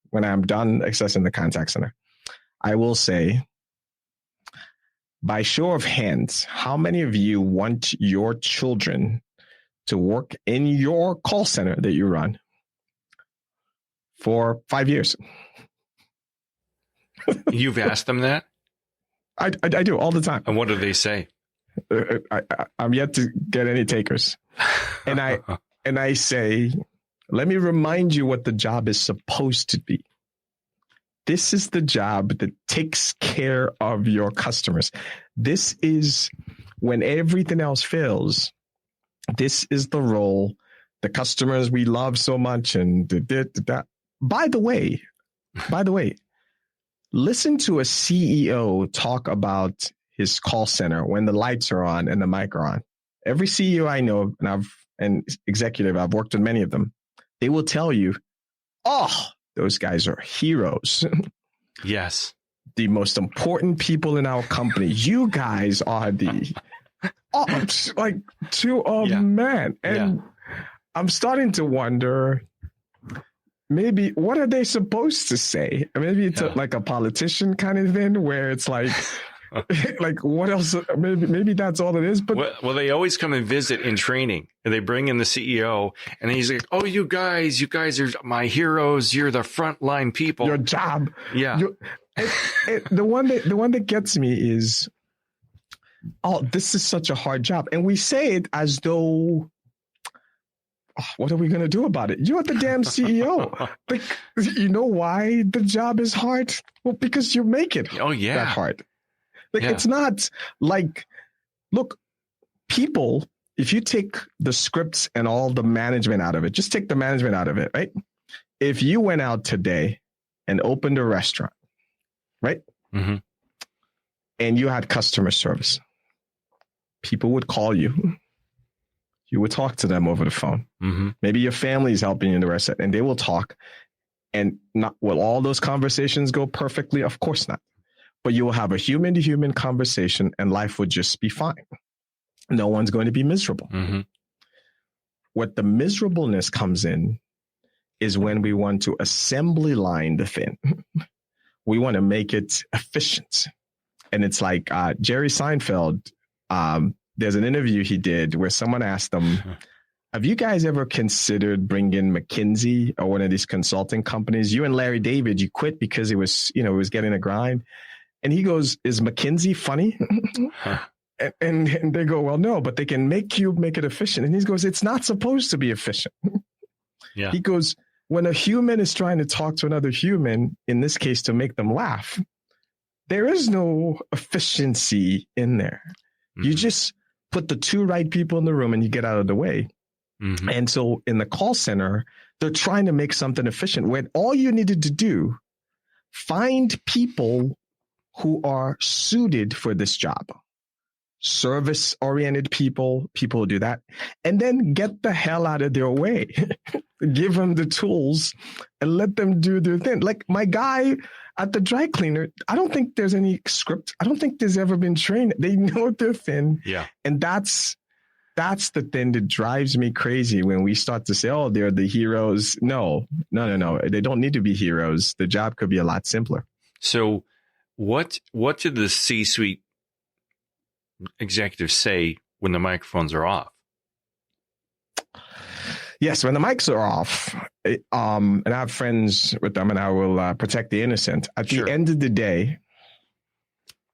When I'm done accessing the contact center, I will say, by show of hands, how many of you want your children to work in your call center that you run for 5 years? You've asked them that? I do all the time. And what do they say? I'm yet to get any takers. And I say, let me remind you what the job is supposed to be. This is the job that takes care of your customers. This is when everything else fails. This is the role, the customers we love so much. And by the way, listen to a CEO talk about his call center when the lights are on and the mic are on. Every CEO I know, and executive, I've worked with many of them, they will tell you, oh, those guys are heroes. Yes. The most important people in our company. You guys are the, man. And I'm starting to wonder, maybe, what are they supposed to say? Maybe it's like a politician kind of thing where it's like, like what else? Maybe that's all it is. But well, they always come and visit in training, and they bring in the CEO, and he's like, "Oh, you guys are my heroes. You're the frontline people. Your job, yeah." The one that gets me is, oh, this is such a hard job, and we say it as though, what are we going to do about it? You're the damn CEO. Like, you know why the job is hard? Well, because you make it. Oh yeah, that hard. Like, it's not like, look, people, if you take the scripts and all the management out of it, just take the management out of it, right? If you went out today and opened a restaurant, right? Mm-hmm. And you had customer service, people would call you. You would talk to them over the phone. Mm-hmm. Maybe your family is helping you in the restaurant, and they will talk. And will all those conversations go perfectly? Of course not. But you will have a human-to-human conversation, and life would just be fine. No one's going to be miserable. Mm-hmm. What the miserableness comes in is when we want to assembly line the thing. We want to make it efficient. And it's like Jerry Seinfeld, there's an interview he did where someone asked him, have you guys ever considered bringing McKinsey or one of these consulting companies? You and Larry David, you quit because it was getting a grind. And he goes, is McKinsey funny? And they go, well, no, but they can make it efficient. And he goes, it's not supposed to be efficient. Yeah. He goes, when a human is trying to talk to another human, in this case, to make them laugh, there is no efficiency in there. Mm-hmm. You just put the two right people in the room and you get out of the way. Mm-hmm. And so in the call center, they're trying to make something efficient when all you needed to do, find people who are suited for this job. Service-oriented people who do that, and then get the hell out of their way. Give them the tools and let them do their thing. Like my guy at the dry cleaner, I don't think there's any script. I don't think there's ever been trained. They know their thing. Yeah. And that's the thing that drives me crazy when we start to say, oh, they're the heroes. No. They don't need to be heroes. The job could be a lot simpler. So what did the C-suite executives say when the microphones are off? Yes, when the mics are off, and I have friends with them, and I will protect the innocent. At the end of the day,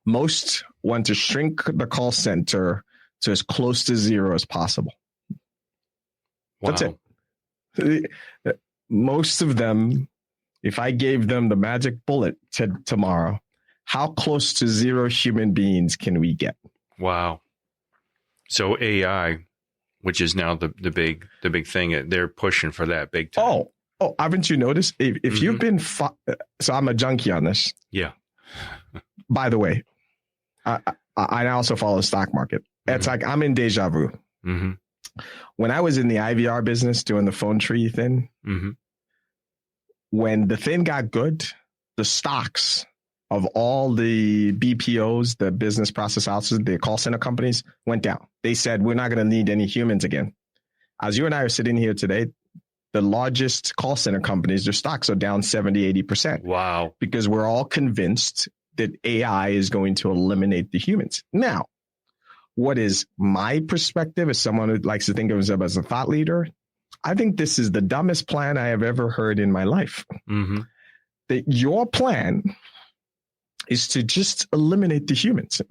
most want to shrink the call center to as close to zero as possible. Wow. That's it. Most of them, if I gave them the magic bullet tomorrow, how close to zero human beings can we get? Wow. So AI, which is now the big thing, they're pushing for that big time. Oh, haven't you noticed? If you've been, so I'm a junkie on this. Yeah. By the way, I also follow the stock market. Mm-hmm. It's like I'm in deja vu. Mm-hmm. When I was in the IVR business doing the phone tree thing, mm-hmm. when the thing got good, the stocks of all the BPOs, the business process outsourcing, the call center companies, went down. They said, we're not going to need any humans again. As you and I are sitting here today, the largest call center companies, their stocks are down 70, 80%. Wow. Because we're all convinced that AI is going to eliminate the humans. Now, what is my perspective as someone who likes to think of himself as a thought leader? I think this is the dumbest plan I have ever heard in my life. Mm-hmm. That your plan is to just eliminate the humans.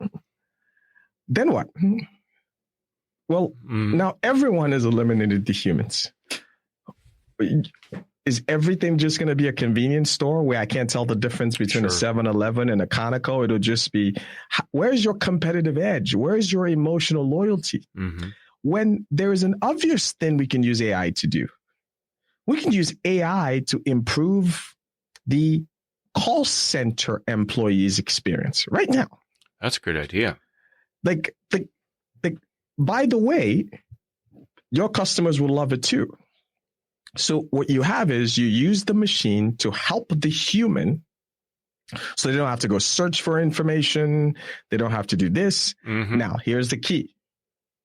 Then what? Well, now everyone has eliminated the humans. Is everything just going to be a convenience store where I can't tell the difference between a 7-Eleven and a Conoco? It'll just be, where's your competitive edge? Where's your emotional loyalty? Mm-hmm. When there is an obvious thing we can use AI to do. We can use AI to improve the call center employees' experience right now. That's a good idea. Like, by the way, your customers will love it too. So what you have is you use the machine to help the human so they don't have to go search for information. They don't have to do this. Mm-hmm. Now, here's the key.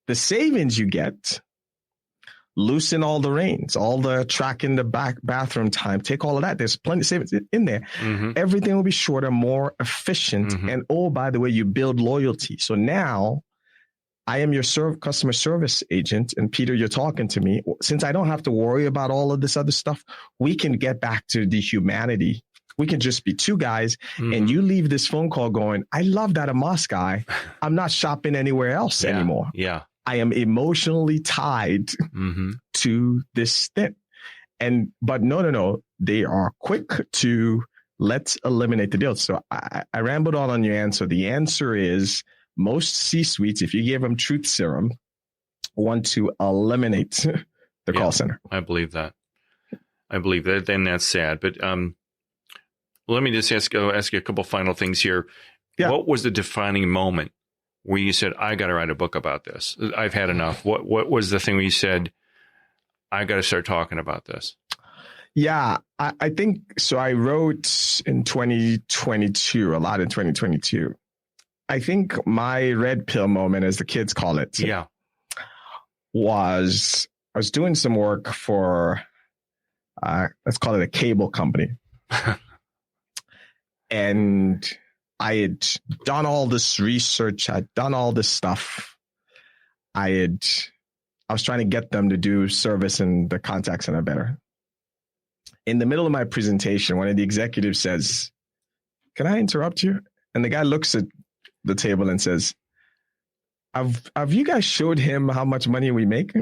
The savings you get, loosen all the reins, all the tracking the bathroom time, take all of that. There's plenty of savings in there. Mm-hmm. Everything will be shorter, more efficient. Mm-hmm. And oh, by the way, you build loyalty. So now I am your customer service agent. And Peter, you're talking to me. Since I don't have to worry about all of this other stuff, we can get back to the humanity. We can just be two guys and you leave this phone call going, I love that Amas guy. I'm not shopping anywhere else anymore. Yeah. I am emotionally tied to this thing. But no. They are quick to let's eliminate the deal. So I rambled on your answer. The answer is most C-suites, if you give them truth serum, want to eliminate the call center. I believe that. And that's sad. But let me just ask you a couple final things here. Yeah. What was the defining moment where you said, I got to write a book about this? I've had enough. What was the thing where you said, I got to start talking about this? Yeah, I think so. I wrote in 2022, a lot in 2022. I think my red pill moment, as the kids call it, was I was doing some work for, let's call it a cable company. And I had done all this research. I'd done all this stuff. I was trying to get them to do service in the contact center better. In the middle of my presentation, one of the executives says, can I interrupt you? And the guy looks at the table and says, have you guys showed him how much money we make?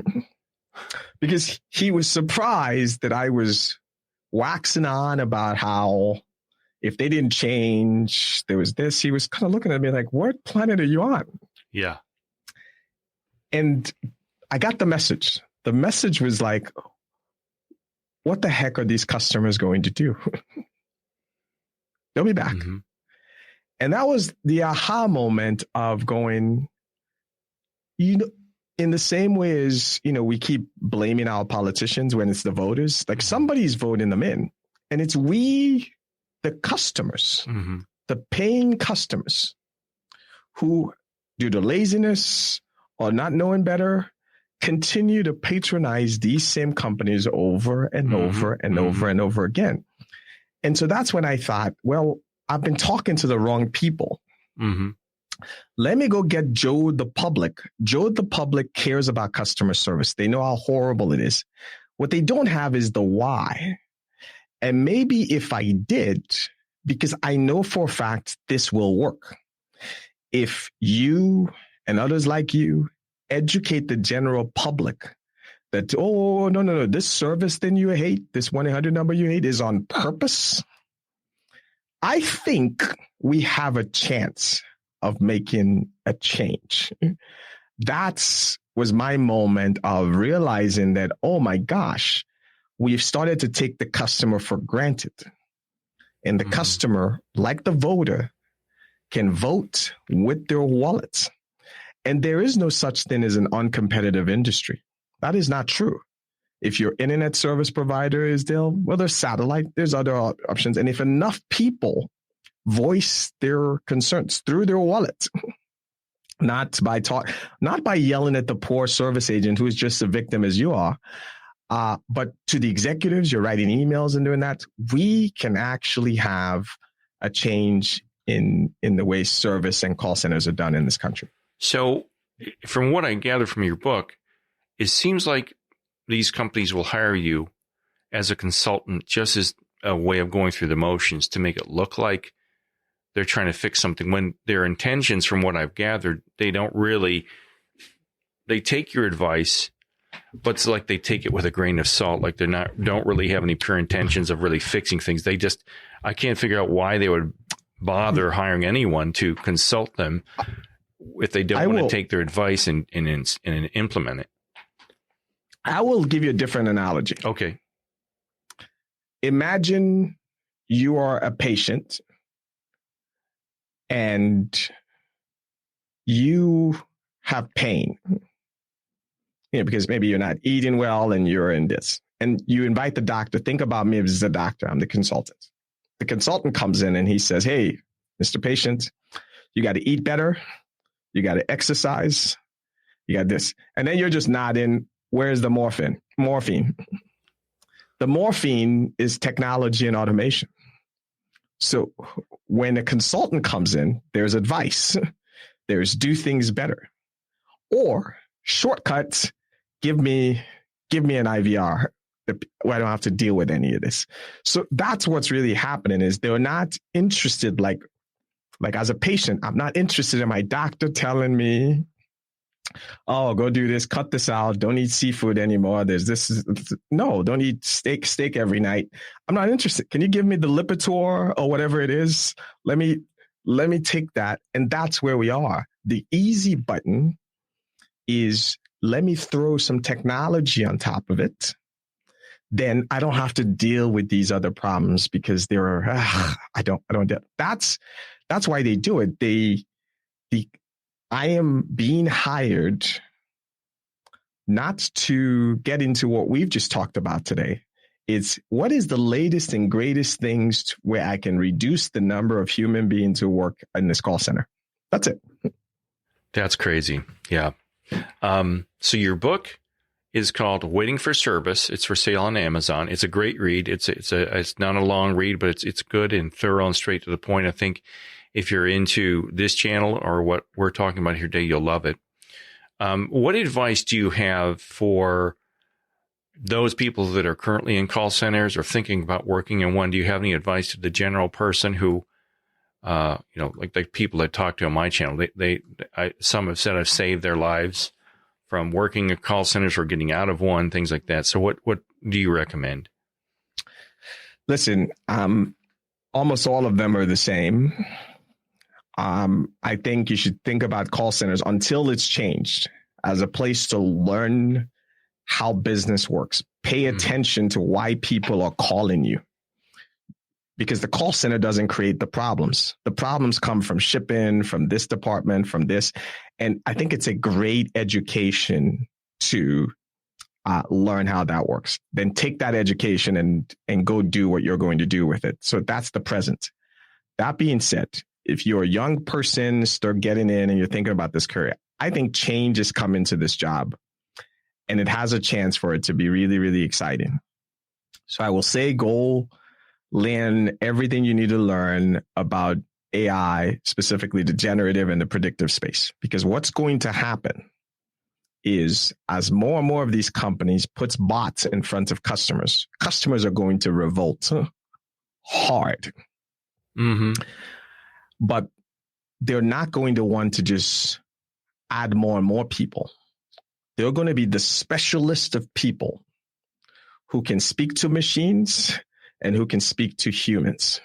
Because he was surprised that I was waxing on about how if they didn't change, there was this. He was kind of looking at me like, what planet are you on? Yeah. And I got the message. The message was like, what the heck are these customers going to do? They'll be back. Mm-hmm. And that was the aha moment of going, in the same way as, we keep blaming our politicians when it's the voters, like somebody's voting them in. And it's we, the customers, the paying customers who, due to laziness or not knowing better, continue to patronize these same companies over and over and over and over again. And so that's when I thought, well, I've been talking to the wrong people. Let me go get Joe the Public. Joe the Public cares about customer service. They know how horrible it is. What they don't have is the why. And maybe if I did, because I know for a fact this will work. If you and others like you educate the general public that, oh, no, this service thing you hate, this 1-800 number you hate is on purpose. I think we have a chance of making a change. That was my moment of realizing that, oh my gosh, we've started to take the customer for granted. And the customer, like the voter, can vote with their wallets. And there is no such thing as an uncompetitive industry. That is not true. If your internet service provider is there's satellite, there's other options. And if enough people voice their concerns through their wallet, not by yelling at the poor service agent who is just a victim as you are. But to the executives, you're writing emails and doing that. We can actually have a change in the way service and call centers are done in this country. So from what I gather from your book, it seems like these companies will hire you as a consultant just as a way of going through the motions to make it look like they're trying to fix something, when their intentions, from what I've gathered, they take your advice, but it's like they take it with a grain of salt. Like don't really have any pure intentions of really fixing things. I can't figure out why they would bother hiring anyone to consult them if they don't want to take their advice and implement it. I will give you a different analogy. Okay. Imagine you are a patient and you have pain, because maybe you're not eating well and you're in this, and you invite the doctor. Think about me as the doctor. I'm the consultant. The consultant comes in and he says, "Hey, Mr. Patient, you got to eat better. You got to exercise. You got this." And then you're just nodding. Where's the morphine? The morphine is technology and automation. So when a consultant comes in, there's advice. There's do things better. Or shortcuts, give me an IVR where I don't have to deal with any of this. So that's what's really happening, is they're not interested, like as a patient, I'm not interested in my doctor telling me, "Oh, go do this, cut this out, don't eat seafood anymore. Don't eat steak every night." I'm not interested. Can you give me the Lipitor or whatever it is? Let me take that. And that's where we are. The easy button is, let me throw some technology on top of it. Then I don't have to deal with these other problems because I don't. That's why they do it. I am being hired not to get into what we've just talked about today. It's what is the latest and greatest things where I can reduce the number of human beings who work in this call center. That's it. That's crazy. Yeah. So your book is called Waiting for Service. It's for sale on Amazon. It's a great read. It's not a long read, but it's good and thorough and straight to the point. I think if you're into this channel or what we're talking about here today, you'll love it. What advice do you have for those people that are currently in call centers or thinking about working in one? Do you have any advice to the general person who, like the people that talk to on my channel? Some have said I've saved their lives from working at call centers or getting out of one, things like that. So what do you recommend? Listen, almost all of them are the same. I think you should think about call centers until it's changed as a place to learn how business works. Pay attention to why people are calling you, because the call center doesn't create the problems. The problems come from shipping, from this department, from this. And I think it's a great education to learn how that works. Then take that education and go do what you're going to do with it. So that's the present. That being said, if you're a young person, start getting in and you're thinking about this career, I think change is coming to this job, and it has a chance for it to be really, really exciting. So I will say, go learn everything you need to learn about AI, specifically the generative and the predictive space, because what's going to happen is as more and more of these companies puts bots in front of customers are going to revolt hard. Mm-hmm. But they're not going to want to just add more and more people. They're going to be the specialist of people who can speak to machines and who can speak to humans.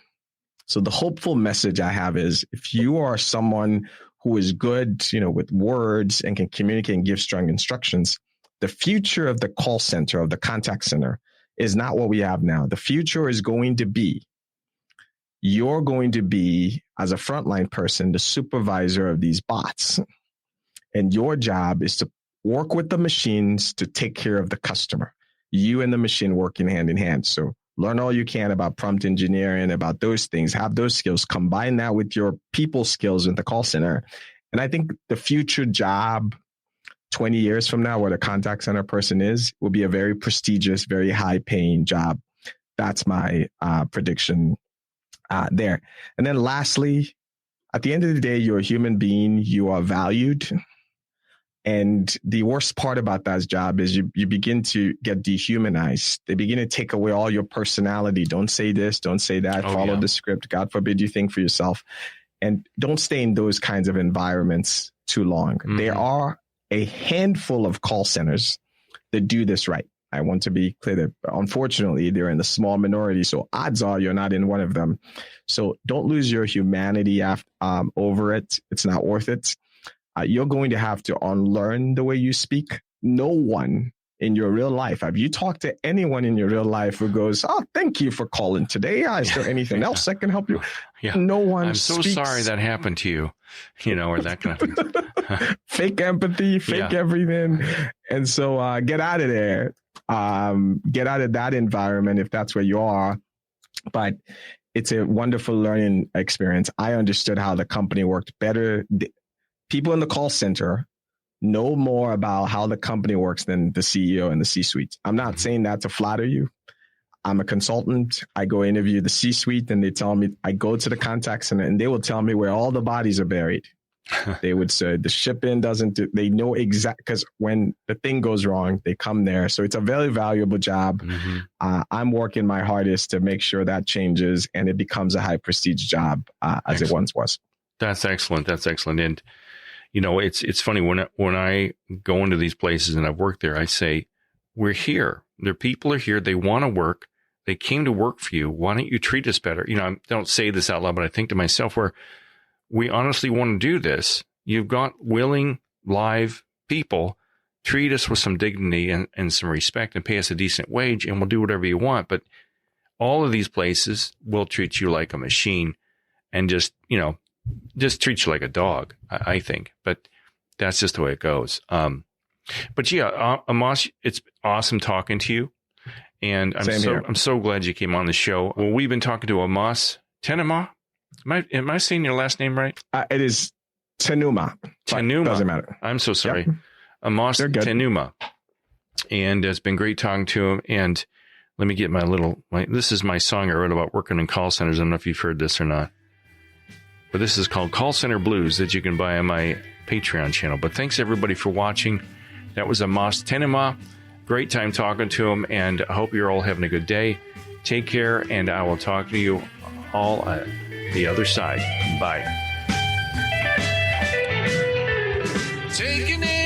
So the hopeful message I have is, if you are someone who is good, with words and can communicate and give strong instructions, the future of the call center, of the contact center, is not what we have now. The future is going to be, you're going to be, as a frontline person, the supervisor of these bots. And your job is to work with the machines to take care of the customer. You and the machine working hand in hand. So Learn all you can about prompt engineering, about those things. Have those skills. Combine that with your people skills in the call center. And I think the future job 20 years from now, where the contact center person is, will be a very prestigious, very high paying job. That's my prediction there. And then lastly, at the end of the day, you're a human being. You are valued. And the worst part about that job is you begin to get dehumanized. They begin to take away all your personality. Don't say this, don't say that, follow the script. God forbid you think for yourself. And don't stay in those kinds of environments too long. Mm-hmm. There are a handful of call centers that do this right. I want to be clear that unfortunately they're in the small minority. So odds are you're not in one of them. So don't lose your humanity over it. It's not worth it. You're going to have to unlearn the way you speak. No one in your real life, have you talked to anyone in your real life who goes, oh, thank you for calling today. Is there anything else I can help you? Yeah. No one I'm so sorry that happened to you, or that kind of thing. Fake empathy, fake everything. And so get out of there. Get out of that environment if that's where you are. But it's a wonderful learning experience. I understood how the company worked better. People in the call center know more about how the company works than the CEO and the C-suite. I'm not saying that to flatter you. I'm a consultant. I go interview the C-suite and they tell me, I go to the contact center and they will tell me where all the bodies are buried. They would say the ship-in they know exactly, because when the thing goes wrong, they come there. So it's a very valuable job. Mm-hmm. I'm working my hardest to make sure that changes and it becomes a high prestige job as it once was. That's excellent. That's excellent. And it's funny when I go into these places and I've worked there, I say, we're here. Their people are here. They want to work. They came to work for you. Why don't you treat us better? I don't say this out loud, but I think to myself, where we honestly want to do this. You've got willing, live people. Treat us with some dignity and some respect and pay us a decent wage and we'll do whatever you want. But all of these places will treat you like a machine and just treat you like a dog, I think. But that's just the way it goes. But yeah, Amas, it's awesome talking to you. And I'm so glad you came on the show. Well, we've been talking to Amas Tenumah. Am I saying your last name right? It is Tenumah. Tenumah. Doesn't matter. I'm so sorry. Yep. Amas Tenumah. And it's been great talking to him. And let me get this is my song I wrote about working in call centers. I don't know if you've heard this or not. But this is called Call Center Blues that you can buy on my Patreon channel. But thanks everybody for watching. That was Amas Tenumah. Great time talking to him. And I hope you're all having a good day. Take care. And I will talk to you all the other side. Bye. Taking it